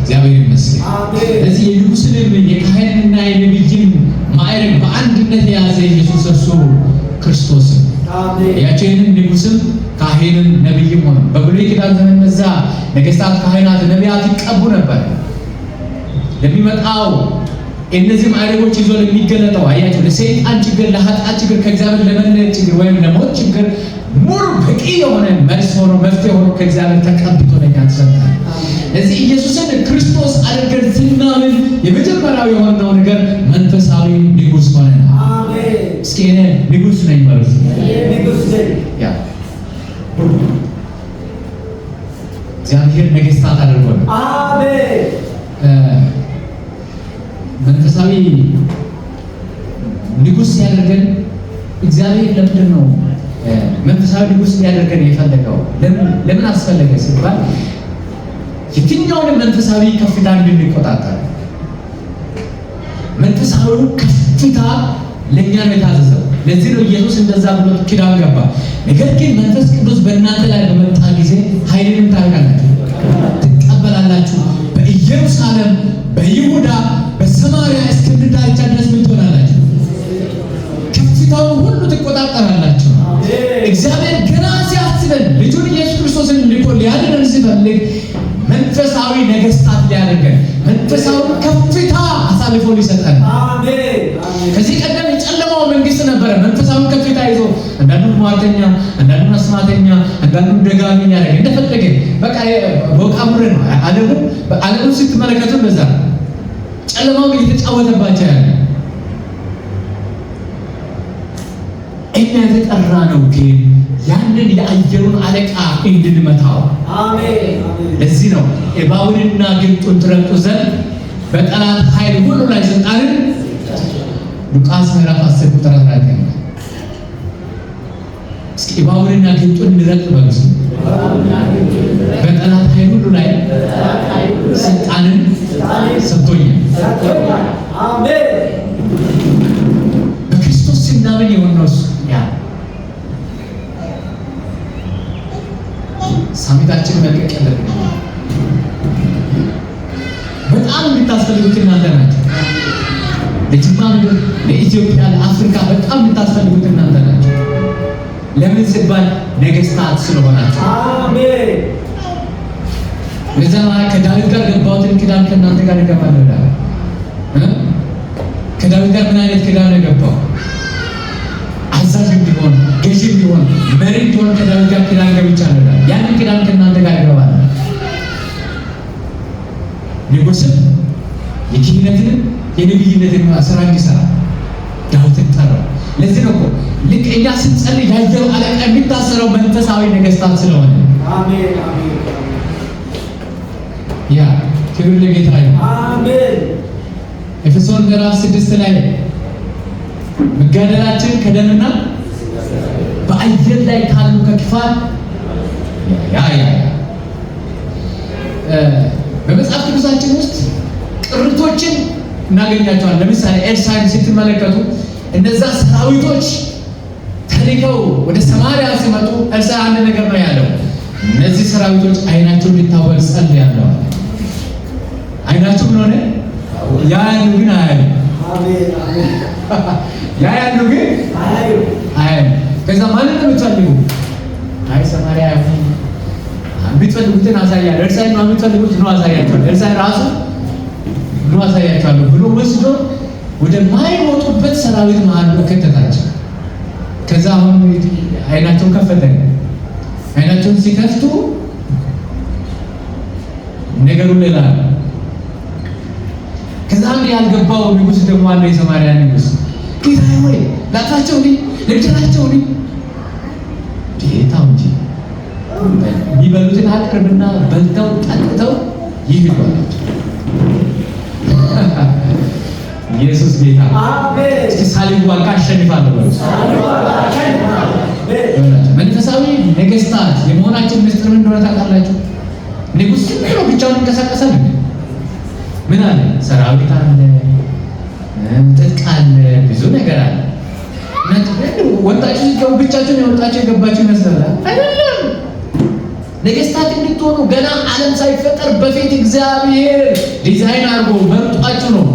እግዚአብሔር ይመስገን። አሜን። ስለዚህ የንጉሥንም የካህንና የነቢይን ማዕረግ በአንድነት የያዘ ኢየሱስ እርሱ ክርስቶስ ነው። አሜን። ያቺንም ንጉሥም ካህንም ነቢይም ሆነ። በብሉይ ኪዳን ዘመን እነዛ ነገሥታት፣ ካህናት፣ ነቢያት ይቀቡ ነበር። ለሚመጣው እነዚህ ማዕረጎች ይዞ ለሚገለጠው አያቸው ለሰይጣን ችግር፣ ለኃጢአት ችግር፣ ከእግዚአብሔር ለመለየት ችግር ወይም ለሞት ችግር ሙሉ በቂ የሆነ መልስ ሆኖ መፍትሄ ሆኖ ከእግዚአብሔር ተቀብቶ ለኛ ተሰጥቷል። ለዚህ ኢየሱስን ክርስቶስ አድርገን ስናምን የመጀመሪያው የሆነው ነገር መንፈሳዊ ንጉሥ ሆነ። አሜን። እስኪ እኔ ንጉሥ ነኝ ማለት ነው። ንጉሥ ነኝ። ያ እግዚአብሔር ነገሥታት አድርጎን። አሜን። መንፈሳዊ ንጉሥ ያደርገን እግዚአብሔር ለምንድን ነው መንፈሳዊ ንጉሥ ሊያደርገን የፈለገው? ለምን አስፈለገ ሲባል የትኛውንም መንፈሳዊ ከፍታ እንድንቆጣጠር። መንፈሳዊ ከፍታ ለእኛ ነው የታዘዘው። ለዚህ ነው ኢየሱስ እንደዛ ብሎ ኪዳን ገባ። ነገር ግን መንፈስ ቅዱስ በእናንተ ላይ በመጣ ጊዜ ኃይልን ታገኛላችሁ፣ ትቀበላላችሁ። በኢየሩሳሌም፣ በይሁዳ፣ በሰማርያ እስከ ምድር ዳርቻ ድረስ ምን ትሆናላችሁ? ከፍታውን ሁሉ ትቆጣጠራላችሁ። እግዚአብሔር ገና ሲያስበን ልጁን ኢየሱስ ክርስቶስን ልኮ ሊያድነን ሲፈልግ መንፈሳዊ ነገሥታት ሊያደርገን መንፈሳዊ ከፍታ አሳልፎ ሊሰጠን። አሜን። ከዚህ ቀደም የጨለማው መንግስት ነበረ መንፈሳዊ ከፍታ ይዞ አንዳንዱን ሟርተኛ፣ አንዳንዱን አስማተኛ፣ አንዳንዱን ደጋሚ ያደረገ እንደፈለገ በቃ ቦቃ ብር ነው። ዓለሙ ስትመለከቱ እንደዛ ጨለማው እየተጫወተባቸው ያለ። እኛ የተጠራ ነው ግን ያንን የአየሩን አለቃ እንድንመታው። አሜን። ለዚህ ነው እባቡንና ጊንጡን ትረግጡ ዘንድ በጠላት ኃይል ሁሉ ላይ ስልጣንን ሉቃስ ምዕራፍ 10 ቁጥር 19 እስኪ እባቡንና ጊንጡን እንረግጥ በሉስ። በጠላት ኃይል ሁሉ ላይ ስልጣንን ሰጥቶኛል። አሜን። በክርስቶስ ስናምን የሆነው ያ ሳሚታችን መልቀቅ ያለብን በጣም የምታስፈልጉት እናንተ ናችሁ። ለጅማ ምድር፣ ለኢትዮጵያ፣ ለአፍሪካ በጣም የምታስፈልጉት እናንተ ናችሁ። ለምን ሲባል ነገሥታት ስለሆናችሁ። አሜን። ለዛ ከዳዊት ጋር ገባሁትን ኪዳን ከእናንተ ጋር እገባለሁ ይላል። ከዳዊት ጋር ምን አይነት ኪዳን ነው የገባው? አዛዥ እንዲሆን፣ ገዢ እንዲሆን፣ መሪ እንዲሆን ከዳዊት ጋር ኪዳን ገብቻለሁ ይላል። ያንን ኪዳን ከእናንተ ጋር እገባለሁ። ንጉሥም የክህነትንም የነቢይነትን ስራ እንዲሰራ ዳዊትን ጠራው። ለዚህ ነው እኮ ልክ እኛ ስንጸልይ ያየው አለቃ የሚታሰረው መንፈሳዊ ነገሥታት ስለሆነ። አሜን። ያ ክብር ለጌታ ይሁን። አሜን። ኤፌሶን ምዕራፍ 6 ላይ መጋደላችን ከደምና በአየር ላይ ካሉ ከክፋት በመጽሐፍ ቅዱሳችን ውስጥ ቅርቶችን እናገኛቸዋለን። ለምሳሌ ኤልሳዕን ስትመለከቱ እነዛ ሰራዊቶች ተልከው ወደ ሰማርያ ሲመጡ ኤልሳዕ አንድ ነገር ነው ያለው። እነዚህ ሰራዊቶች አይናቸው እንዲታወር ጸልያለሁ። አይናቸው ምን ሆነ? ያያሉ ግን አያዩ። ያያሉ ግን አያዩ። ከዛ ማለት ነው የምትፈልጉ አይ ሰማርያ የምትፈልጉትን አሳያለሁ። ኤልሳዕ ነው የምትፈልጉት ነው አሳያቸዋለሁ። ኤልሳዕ ራሱ ነው አሳያቸዋለሁ ብሎ ወስዶ ወደ ማይወጡበት ሰራዊት መሀል ከተታቸው። ከዛ አሁን አይናቸውን ከፈተ። አይናቸውን ሲከፍቱ ነገሩ ሌላ ነው። ከዛ አንድ ያልገባው ንጉስ ደግሞ አለ፣ የሰማርያ ንጉስ። ጌታ ሆይ ላጥፋቸው እንዴ? ልግደላቸው እንዴ? ጌታው እንጂ የሚበሉትን አቅርብና በልተው ጠጥተው ይሄዳሉ። ኢየሱስ ጌታ አሜን። እስኪ ሳልዋጋ አሸንፋለሁ። መንፈሳዊ ነገስታት የመሆናችን ምስጢር ምን እንደሆነ ታውቃላችሁ? ንጉስ ብሎ ብቻውን ይንቀሳቀሳል። ምን አለ? ሰራዊት አለ፣ ትጥቅ አለ፣ ብዙ ነገር አለ። ወጣችሁ ሲገቡ ብቻችሁን የወጣችሁ የገባችሁ ይመስላል። አይደለም። ነገስታት እንድትሆኑ ገና ዓለም ሳይፈጠር በፊት እግዚአብሔር ዲዛይን አድርጎ መርጧችሁ ነው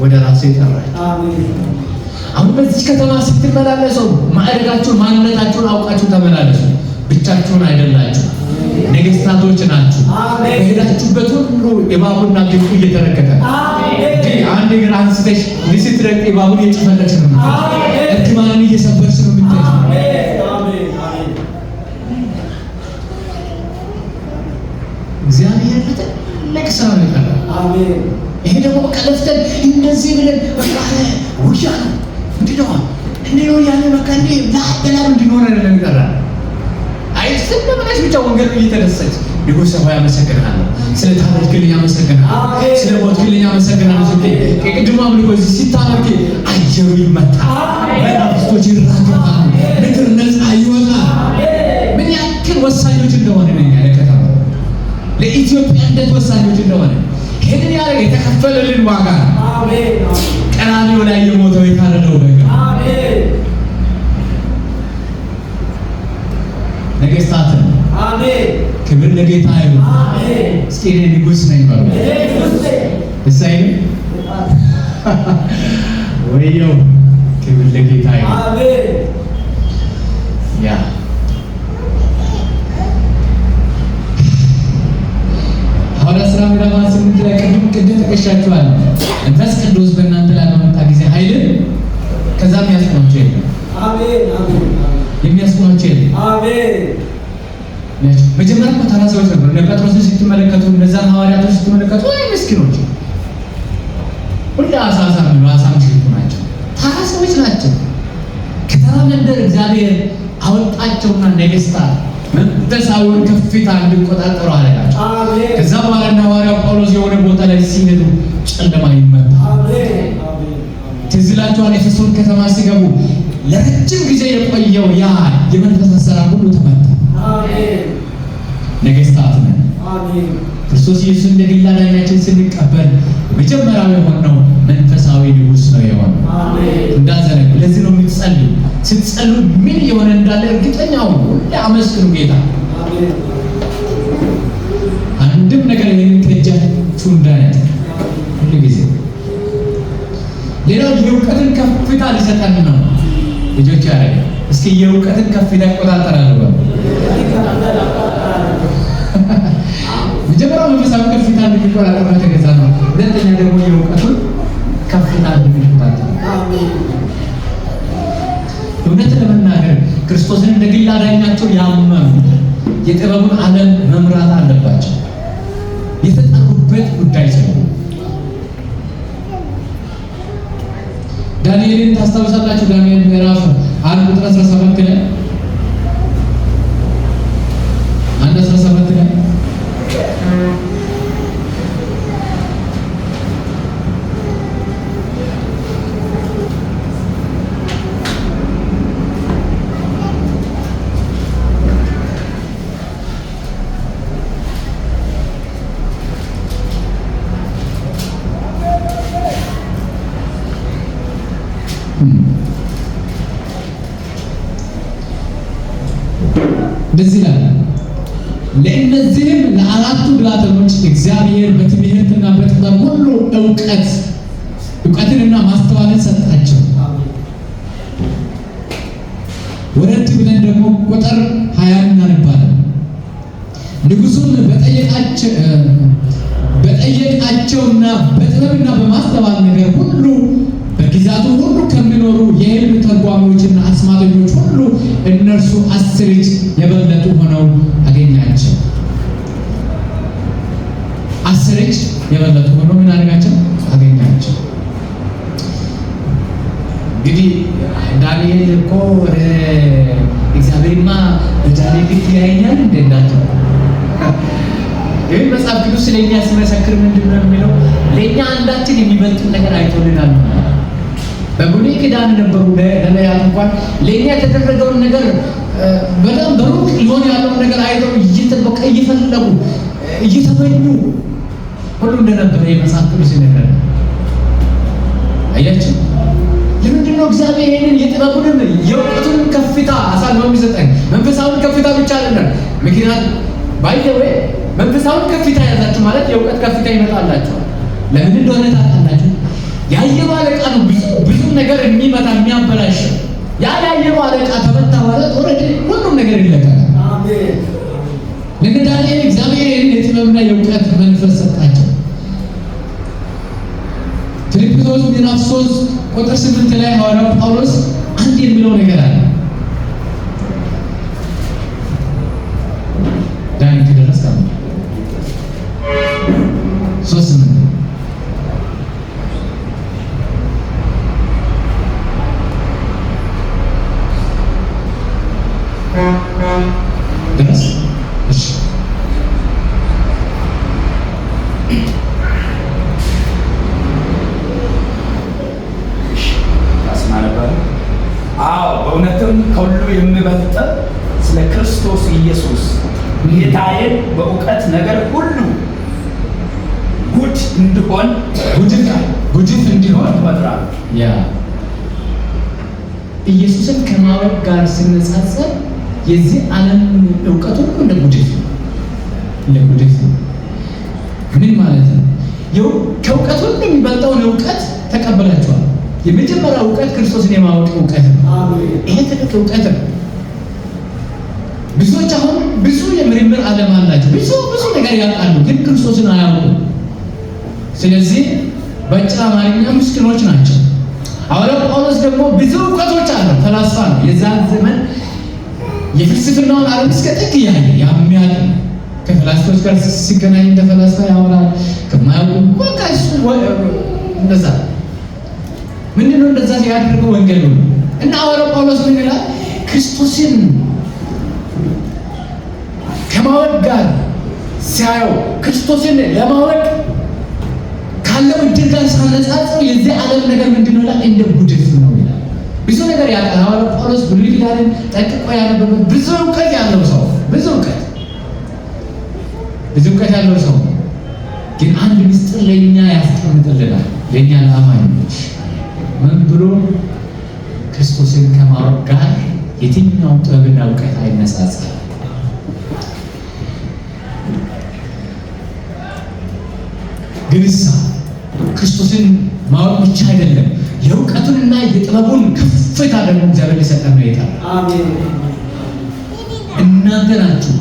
ወደ ራሱ ይጠራችሁ። አሜን። አሁን በዚህ ከተማ ስትመላለሱ ማዕረጋችሁን ማንነታችሁን አውቃችሁ ተመላለሱ። ብቻችሁን አይደላችሁ፣ ነገስታቶች ናችሁ። አሜን። በሄዳችሁበት ሁሉ እባቡና ጊንጡ እየተረገጠ አሜን። አንድ እግር አንስተሽ ስትረቅ እባቡን እየጨፈለች ነው። አሜን። እርግማንን እየሰበርሽ ነው የምትሄጂው። አሜን። አሜን። እግዚአብሔር ትልቅ ስራ ነው የሰራው። አሜን። ይሄ ደግሞ ቀለፍተን እንደዚህ ብለን በቃ ውያ ነው እንዲህ ነው ያለ በቃ እንዲህ ላበላም እንዲኖር አይደለም ይቀራል። አይስም በመላሽ ብቻ ወንጌል እየተደሰች ንጉሥ ሆይ አመሰግናለሁ፣ ስለ ታሪክልኝ አመሰግናለሁ፣ ስለ ሞትክልኝ አመሰግናለሁ። የቅድሞ አምልኮ ሲታረክ አየሩ ይመታል፣ መናፍስቶች ይራገፋሉ፣ ምድር ነፃ ይወጣል። ምን ያክል ወሳኞች እንደሆነ ነው ያለከተማ ለኢትዮጵያ እንዴት ወሳኞች እንደሆነ ይሄንን ያለ የተከፈለልን ዋጋ አሜን። ቀራንዮ ላይ የሞተው የታረደው በግ አሜን። ነገስታት አሜን። ክብር ለጌታ ይሁን አሜን። እስኪ እኔ ንጉስ ነኝ በሉ። እሰይ ወይየው ክብር ለጌታ ይሁን አሜን። ያ ሐዋርያት ሥራ ምዕራፍ 8 ላይ ቅድም ተቀሻችኋል። መንፈስ ቅዱስ በእናንተ ላይ በመጣ ጊዜ ኃይልን ከዛም ያስቆማችሁ የለም። አሜን አሜን። የሚያስቆማችሁ የለም። አሜን። መጀመሪያ እኮ ተራ ሰዎች ነበሩ። እነ ጴጥሮስን ስትመለከቱ፣ እነዛን ሐዋርያቶች ስትመለከቱ አይ ምስኪኖች ሁሉ አሳ የሚሸጡ ናቸው። ተራ ሰዎች ናቸው። ከተራ መንደር እግዚአብሔር አወጣቸውና ነገስታት መንፈሳዊውን ከፍታ እንዲቆጣጠሩ አደረጋቸው። አሜን። ከዛ በኋላ እና ሐዋርያው ጳውሎስ የሆነ ቦታ ላይ ሲሄዱ ጨለማ ይመታ። አሜን አሜን። ትዝ ይላችኋል ኤፌሶን ከተማ ሲገቡ ለረጅም ጊዜ የቆየው ያ የመንፈስ አሰራር ሁሉ ተመታ። አሜን። ነገስታት ነን። አሜን። ክርስቶስ ኢየሱስ እንደ ግል አዳኛችን ስንቀበል መጀመሪያው የሆነው መንፈሳዊ ንጉስ ነው የሆነው። አሜን። እንዳዘነጉ ለዚህ ነው የምትጸልዩ። ስትጸልዩ ምን የሆነ እንዳለ እርግጠኛው ሁሉ አመስግኑ ጌታ። አሜን። አንድም ነገር ይሄን ከእጃችሁ እንዳያት ሁሉ ጊዜ ሌላው የእውቀትን ከፍታ ሊሰጠን ነው ልጆች ያረጋ። እስኪ የእውቀትን ከፍታ ይቆጣጠራሉ በሉ። መጀመሪያው መንፈሳዊ ከፍታ እንዲቆጣጠር ተገዛ ነው። ሁለተኛ ደግሞ የእውቀቱን ከፍታ እንዲቆጣጠር። አሜን። እውነት ለመናገር ክርስቶስን እንደ ግል አዳኛቸው ያመኑ የጥበቡን ዓለም መምራት አለባቸው። የተጠሩበት ጉዳይ ስለሆነ ዳንኤልን ታስታውሳላችሁ? ዳንኤል ምዕራፍ 1 ቁጥር 17 ላይ 1:17 ላይ እንደዚህ ይላል፣ ለእነዚህም ለአራቱ ብላቴኖች እግዚአብሔር በትምህርትና በጥበብ ሁሉ እውቀትንና ማስተዋልን ሰጣቸው። ወረድ ብለን ደግሞ ቁጥር 20 እናነባለን። ንጉሡም በጠየቃቸውና በጥበብና በማስተዋል ነገር ሁሉ በግዛቱ ሁሉ ከሚኖሩ የሕልም ተርጓሚዎችና አስማተኞች ሁሉ እነርሱ 10 እጅ የበለጡ ሆነው አገኛቸው። 10 እጅ የበለጡ ሆነው ምን አደረጋቸው? አገኛቸው። እንግዲህ ዳንኤል እኮ እግዚአብሔርማ በዳንኤል ፊት ያየኛል እንደናቸው ይህ መጽሐፍ ቅዱስ ስለኛ ሲመሰክር ምንድን ነው የሚለው? ለእኛ አንዳችን የሚበልጥ ነገር አይቶልናል። በብሉይ ኪዳን ነበሩ ነቢያት እንኳን ለእኛ የተደረገውን ነገር በጣም በሩቅ ሊሆን ያለውን ነገር አይተው እየጠበቀ እየፈለጉ እየተመኙ ሁሉ እንደነበረ የመጽሐፍ ቅዱስ ይነግረናል። አያችሁ? ለምንድን ነው እግዚአብሔር ይህንን የጥበቡንም የእውቀቱንም ከፍታ አሳልፎ የሚሰጠን? መንፈሳዊን ከፍታ ብቻ አይደለም። ምክንያት ባይዘዌ መንፈሳዊን ከፍታ ያዛችሁ ማለት የእውቀት ከፍታ ይመጣላችኋል። ለምን እንደሆነ ታውቃላችሁ? ያየው አለቃ ነው ብዙ ነገር የሚመታ የሚያበላሽ። ያየው አለቃ ተመታ ማለት ኦልሬዲ ሁሉም ነገር ይለቀቃል። አሜን። ለዳንኤል እግዚአብሔር ይህንን የጥበብና የእውቀት መንፈስ ሰጣቸው። ፊልጵስዩስ ምዕራፍ 3 ቁጥር 8 ላይ ሐዋርያው ጳውሎስ አንድ የሚለው ነገር አለ። ዳኒ ከደረሰ 3:8 ድረስ እሺ በእውነትም ከሁሉ የሚበልጥ ስለ ክርስቶስ ኢየሱስ ጌታዬን በእውቀት ነገር ሁሉ ጉድፍ እንዲሆን እቆጥራለሁ። ያ ኢየሱስን ከማወቅ ጋር ሲነጻጸር የዚህ ዓለም እውቀት ሁሉ እንደ ጉድፍ ምን ማለት ነው? ከእውቀት ሁሉ የሚበልጠውን እውቀት ተቀበላችኋል። የመጀመሪያው እውቀት ክርስቶስን የማወቅ እውቀት ነው። ይሄ ትልቅ እውቀት ነው። ብዙዎች አሁን ብዙ የምርምር ዓለም አላቸው። ብዙ ነገር ያውቃሉ፣ ግን ክርስቶስን አያውቁም። ስለዚህ በአጭር አማርኛ ምስኪኖች ናቸው። ሐዋርያው ጳውሎስ ደግሞ ብዙ እውቀቶች አለው፣ ፈላስፋ ነው። የዛን ዘመን የፍልስፍናውን ዓለም እስከ ጥግ የሚያውቅ ከፈላስፎች ጋር ሲገናኝ እንደ ፈላስፋ ያወራል። ከማያውቁ በቃ እሱ እንደዛ ምንድነው እንደዛ ያደረገው ወንጌል ነው። እና ሐዋርያው ጳውሎስ ምን ይላል? ክርስቶስን ከማወቅ ጋር ሲያየው ክርስቶስን ለማወቅ ካለው እድል ጋር ሳነጻጽረው የዚህ ዓለም ነገር ምንድነው ይላል? እንደ ጉድፍ ነው ይላል። ብዙ ነገር ያውቃል ሐዋርያው ጳውሎስ። ብሉይ ኪዳንን ጠንቅቆ ያነበበ ብዙ እውቀት ያለው ሰው ብዙ እውቀት ያለው ሰው ግን አንድ ምስጢር ለእኛ ያስቀምጥልናል። ለእኛ ለአማኞች ምን ብሎ? ክርስቶስን ከማወቅ ጋር የትኛውም ጥበብና እውቀት አይነጻጸርም። ግንሳ ክርስቶስን ማወቅ ብቻ አይደለም፣ የእውቀቱንና የጥበቡን ከፍታ ደግሞ እግዚአብሔር ሊሰጠን ነው የታለ። አሜን። እናንተ ናችሁ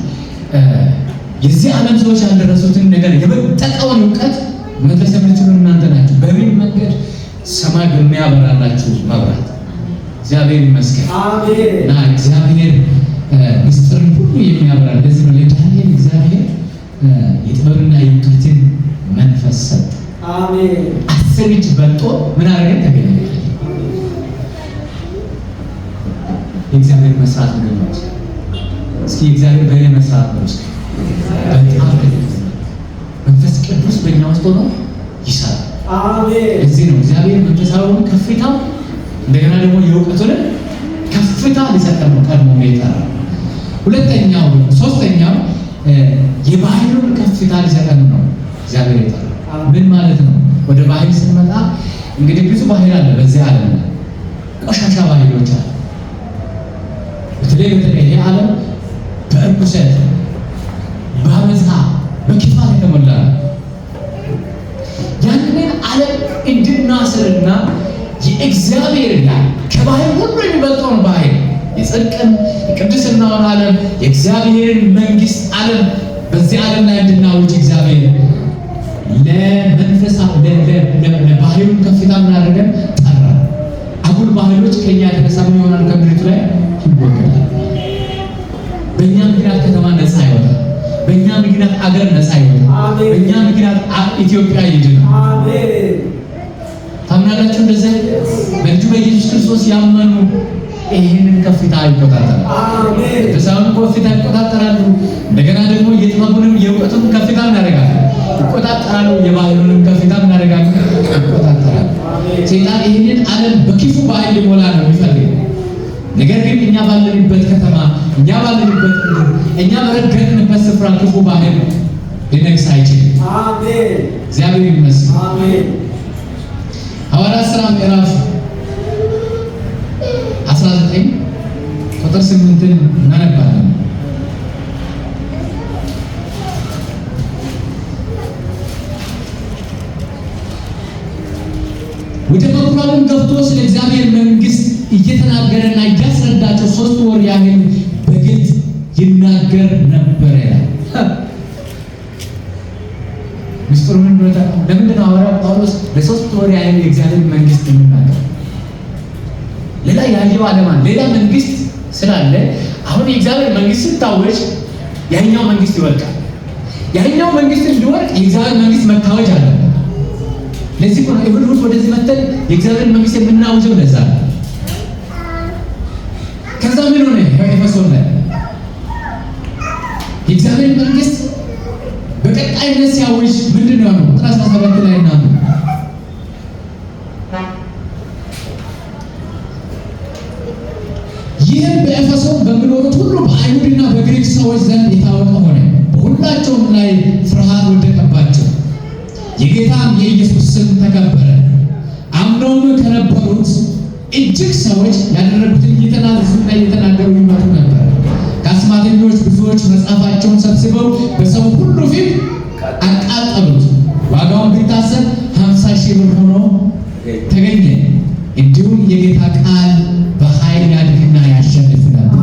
የዚህ ዓለም ሰዎች ያልደረሱትን ነገር የበጠቀውን እውቀት መድረስ የምትችሉ እናንተ ናችሁ። በምን መንገድ? ሰማይ በሚያበራላችሁ መብራት። እግዚአብሔር ይመስገን። አሜን። እና እግዚአብሔር ምስጢርን ሁሉ የሚያበራ እንደዚህ ነው። ለዳንኤል እግዚአብሔር የጥበብና የእውቀትን መንፈስ ሰጠ። አሜን። 10 እጅ በልጦ ምን አደረገ? ተገኘ። የእግዚአብሔር መስራት ነው። እስኪ እግዚአብሔር በእኔ መስራት ነው። እስኪ በጣም መንፈስ ቅዱስ በእኛ ውስጥ ሆኖ ይሰራል። አሜን። እዚህ ነው እግዚአብሔር መንፈሳዊውን ከፍታ እንደገና ደግሞ የእውቀቱን ከፍታ ሊሰጠን ነው ቀድሞ የጠራው። ሁለተኛው ሶስተኛው የባህሉን ከፍታ ሊሰጠን ነው እግዚአብሔር የጠራው። ምን ማለት ነው? ወደ ባህል ስንመጣ እንግዲህ ብዙ ባህል አለ በዚህ ዓለም ላይ ቆሻሻ ባህሎች አሉ። በተለይ ይሄ ዓለም በእርኩ እግዚአብሔር ከባህል ሁሉ የሚበልጠውን ባህል የጽድቅን የቅድስናውን ዓለም የእግዚአብሔርን መንግስት ዓለም በዚህ ዓለም ላይ እንድናውጅ እግዚአብሔር ለባህሉን ከፍታ ምናደርገን ጠራ። አጉል ባህሎች ከኛ የተነሳ ምን ይሆናል? ከምድሪቱ ላይ ይወገዳል። በእኛ ምክንያት ከተማ ነፃ ይወጣል። በእኛ ምክንያት አገር ነፃ ይወጣል። በእኛ ምክንያት ኢትዮጵያ ይድናል። ታምናላችሁ? እንደዚህ በልጁ በኢየሱስ ክርስቶስ ያመኑ ይህንን ከፍታ ይቆጣጠራሉ። የተሳውን ከፍታ ይቆጣጠራሉ። እንደገና ደግሞ የጥበቡንም የእውቀቱን ከፍታ እናደርጋለን ይቆጣጠራሉ። የባህሉንም ከፍታ እናደርጋለን ይቆጣጠራሉ። ሰይጣን ይህንን ዓለም በክፉ ባህል ሊሞላ ነው የሚፈልገው። ነገር ግን እኛ ባለንበት ከተማ፣ እኛ ባለንበት ምድር፣ እኛ በረገጥንበት ስፍራ ክፉ ባህል ሊነግስ አይችልም። እግዚአብሔር ይመስገን። ሐዋርያት ሥራ ምዕራፍ 19 ቁጥር 8 እናነባለን። ወደ ምኩራብም ገብቶ ስለ እግዚአብሔር መንግስት እየተናገረና እያስረዳቸው 3 ወር ያህል በግልጥ ይናገር ነበር ይላል። ምስጢሩ ምን ነው? ለምንድን ነው ሐዋርያው ጳውሎስ ለ3 ወር ያህል የእግዚአብሔር መንግስት የሚናገር? ሌላ ያለው ዓለም ሌላ መንግስት ስላለ አሁን የእግዚአብሔር መንግስት ሲታወጅ ያኛው መንግስት ይወድቃል። ያኛው መንግስት እንዲወድቅ የእግዚአብሔር መንግስት መታወጅ አለበት። ለዚህ ነው እሁድ ወደዚህ መጥተን የእግዚአብሔር መንግስት የምናውጀው። ለዛ ከዛ ምን ሆነ? ኤፌሶን ላይ የእግዚአብሔር መንግስት በቀጣይነት ሲያውጅ ምንድን ነው ያለው? ቁጥር 17 ላይ እና ይህም በኤፌሶን በሚኖሩት ሁሉ በአይሁድና በግሪክ ሰዎች ዘንድ የታወቀ ሆነ። በሁላቸውም ላይ ፍርሃት ወደቀባቸው። የጌታም የኢየሱስ ስም ተከበረ። አምነውም ከነበሩት እጅግ ሰዎች ያደረጉትን እየተናዘዙና እየተናገሩ ይመጡ ነበር። ከአስማተኞች ብዙዎች መጽሐፋቸውን ሰብስበው በሰው ሁሉ ፊት አቃጠሉት። ዋጋውን ቢታሰብ 50,000 ብር ሆኖ ተገኘ። እንዲሁም የጌታ ቃል በኃይል ያድግና ያሸንፍ ነበር።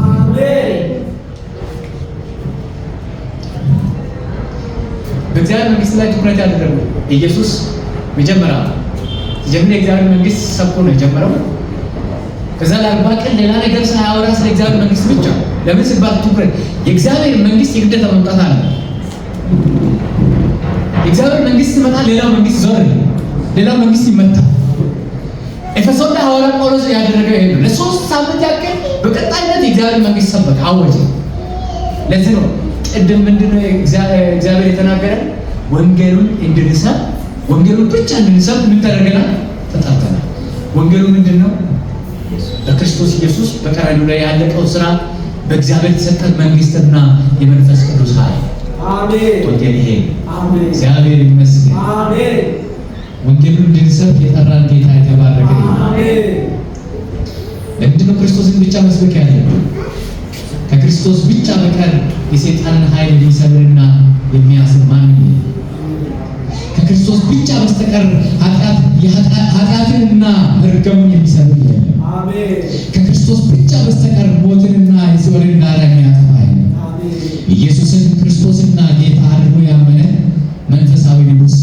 በእግዚአብሔር መንግስት ላይ ትኩረት ያደረጉ ኢየሱስ መጀመሪያ የእግዚአብሔር መንግስት ሰብኮ ነው የጀመረው። ከዛ ለ40 ቀን ሌላ ነገር ሳያወራ ስለ እግዚአብሔር መንግስት ብቻ። ለምን ሲባል ትኩረት የእግዚአብሔር መንግስት የግዴታ መምጣት አለ። የእግዚአብሔር መንግስት ሲመጣ ሌላው መንግስት ዞር፣ ሌላው መንግስት ይመታል። ኤፌሶን ላይ ሐዋርያው ጳውሎስ ያደረገው ይሄ ነው። ለ3 ሳምንት ያክል በቀጣይነት የእግዚአብሔር መንግስት ሰበከ፣ አወጀ። ለዚህ ነው ቅድም ምንድነው እግዚአብሔር የተናገረን? ወንጌሉን እንድንሰብክ፣ ወንጌሉን ብቻ እንድንሰብክ ምን ተደረገናል? ተጠርተናል። ወንጌሉ ምንድነው? በክርስቶስ ኢየሱስ በቀራንዮ ላይ ያለቀው ስራ፣ በእግዚአብሔር የተሰጠን መንግስትና የመንፈስ ቅዱስ ኃይል። አሜን። ወንጌል ይሄ አሜን። እግዚአብሔር ይመስገን። አሜን። ወንጌሉን እንድንሰብክ የጠራን ጌታ የተባረከ ይሁን። አሜን። ለምንድነው ክርስቶስን ብቻ መስበክ ያለብን? ከክርስቶስ ብቻ በቀር የሰይጣንን ኃይል የሚሰብርና የሚያስር ማንም የለም። ከክርስቶስ ብቻ በስተቀር ኃጢአትንና መርገሙን የሚሰብር የለም። አሜን። ከክርስቶስ ብቻ በስተቀር ሞትንና የሲኦልን ጋር የሚያጠፋ የለም። አሜን። ኢየሱስን ክርስቶስና ጌታ አድርጎ ያመነ መንፈሳዊ ንጉሥ፣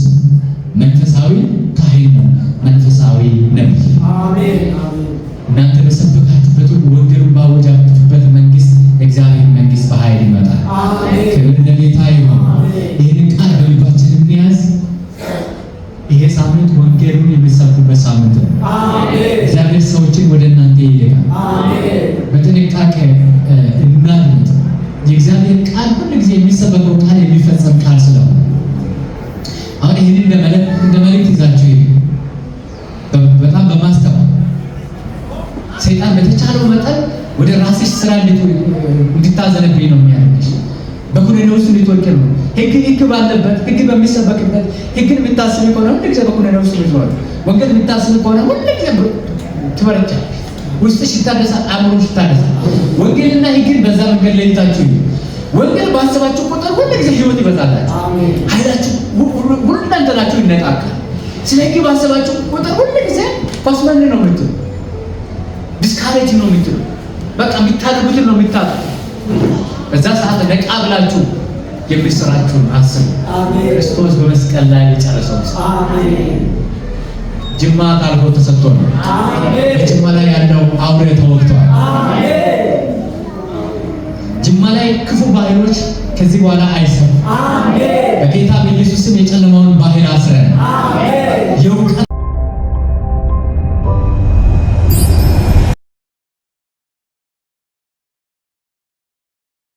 መንፈሳዊ ካህን ነው፣ መንፈሳዊ ነቢይ። አሜን። እናንተ በሰበካችሁበት ወንጌሉን ባወጃችሁበት መንግስት የእግዚአብሔር መንግስት በኃይል ይመጣል። አሜን። ክብር ለጌታ ይሁን። ይህንን ቃል በልባችን እንያዝ። ይሄ ሳምንት ወንጌሉን የሚሰብኩበት ሳምንት ነው። አሜን። እግዚአብሔር ሰዎችን ወደ እናንተ ይልካል። አሜን። በጥንቃቄ እናድምጥ። የእግዚአብሔር ቃል ሁሉ ጊዜ የሚሰበከው ቃል የሚፈጸም ቃል ስለሆነ አሁን ይህንን እንደ መልእክት ይዛችሁ በጣም በማስተዋል ሰይጣን በተቻለው መጠን ወደ ራስሽ ስራ እንድታዘነብኝ ነው የሚያደርግሽ። በኩነኔ ውስጥ እንድትወድቅ ነው። ህግ ባለበት፣ ህግ በሚሰበክበት፣ ህግን የምታስብ ከሆነ ሁሉ ጊዜ በኩነኔ ውስጥ ልትወድቅ፣ ወንጌል የምታስብ ከሆነ ሁሉ ጊዜ ትበረቻለሽ። ውስጥሽ ይታደሳል፣ አእምሮሽ ይታደሳል። ወንጌልና ህግን በዛ መንገድ ለይታችሁ ወንጌል ባሰባችሁ ቁጥር ሁሉ ጊዜ ህይወት ይበዛላችሁ። ኃይላችሁ ሁለንተናችሁ ይነቃቃል። ስለ ህግ ባሰባችሁ ቁጥር ሁሉ ጊዜ ፓስመን ነው የምትሉ ዲስካሬጅ ነው የምትሉ በቃ የሚታገቡትን ነው የሚታገቡ። በዛ ሰዓት ነቃ ብላችሁ የምስራችሁን አስቡ። ክርስቶስ በመስቀል ላይ የጨረሰው ጅማ ታርጎ ተሰጥቶ ነው። በጅማ ላይ ያለው አውሬ ተወግቷል። ጅማ ላይ ክፉ ባህሎች ከዚህ በኋላ አይሰሩም። በጌታ በኢየሱስ ስም የጨለማውን ባህል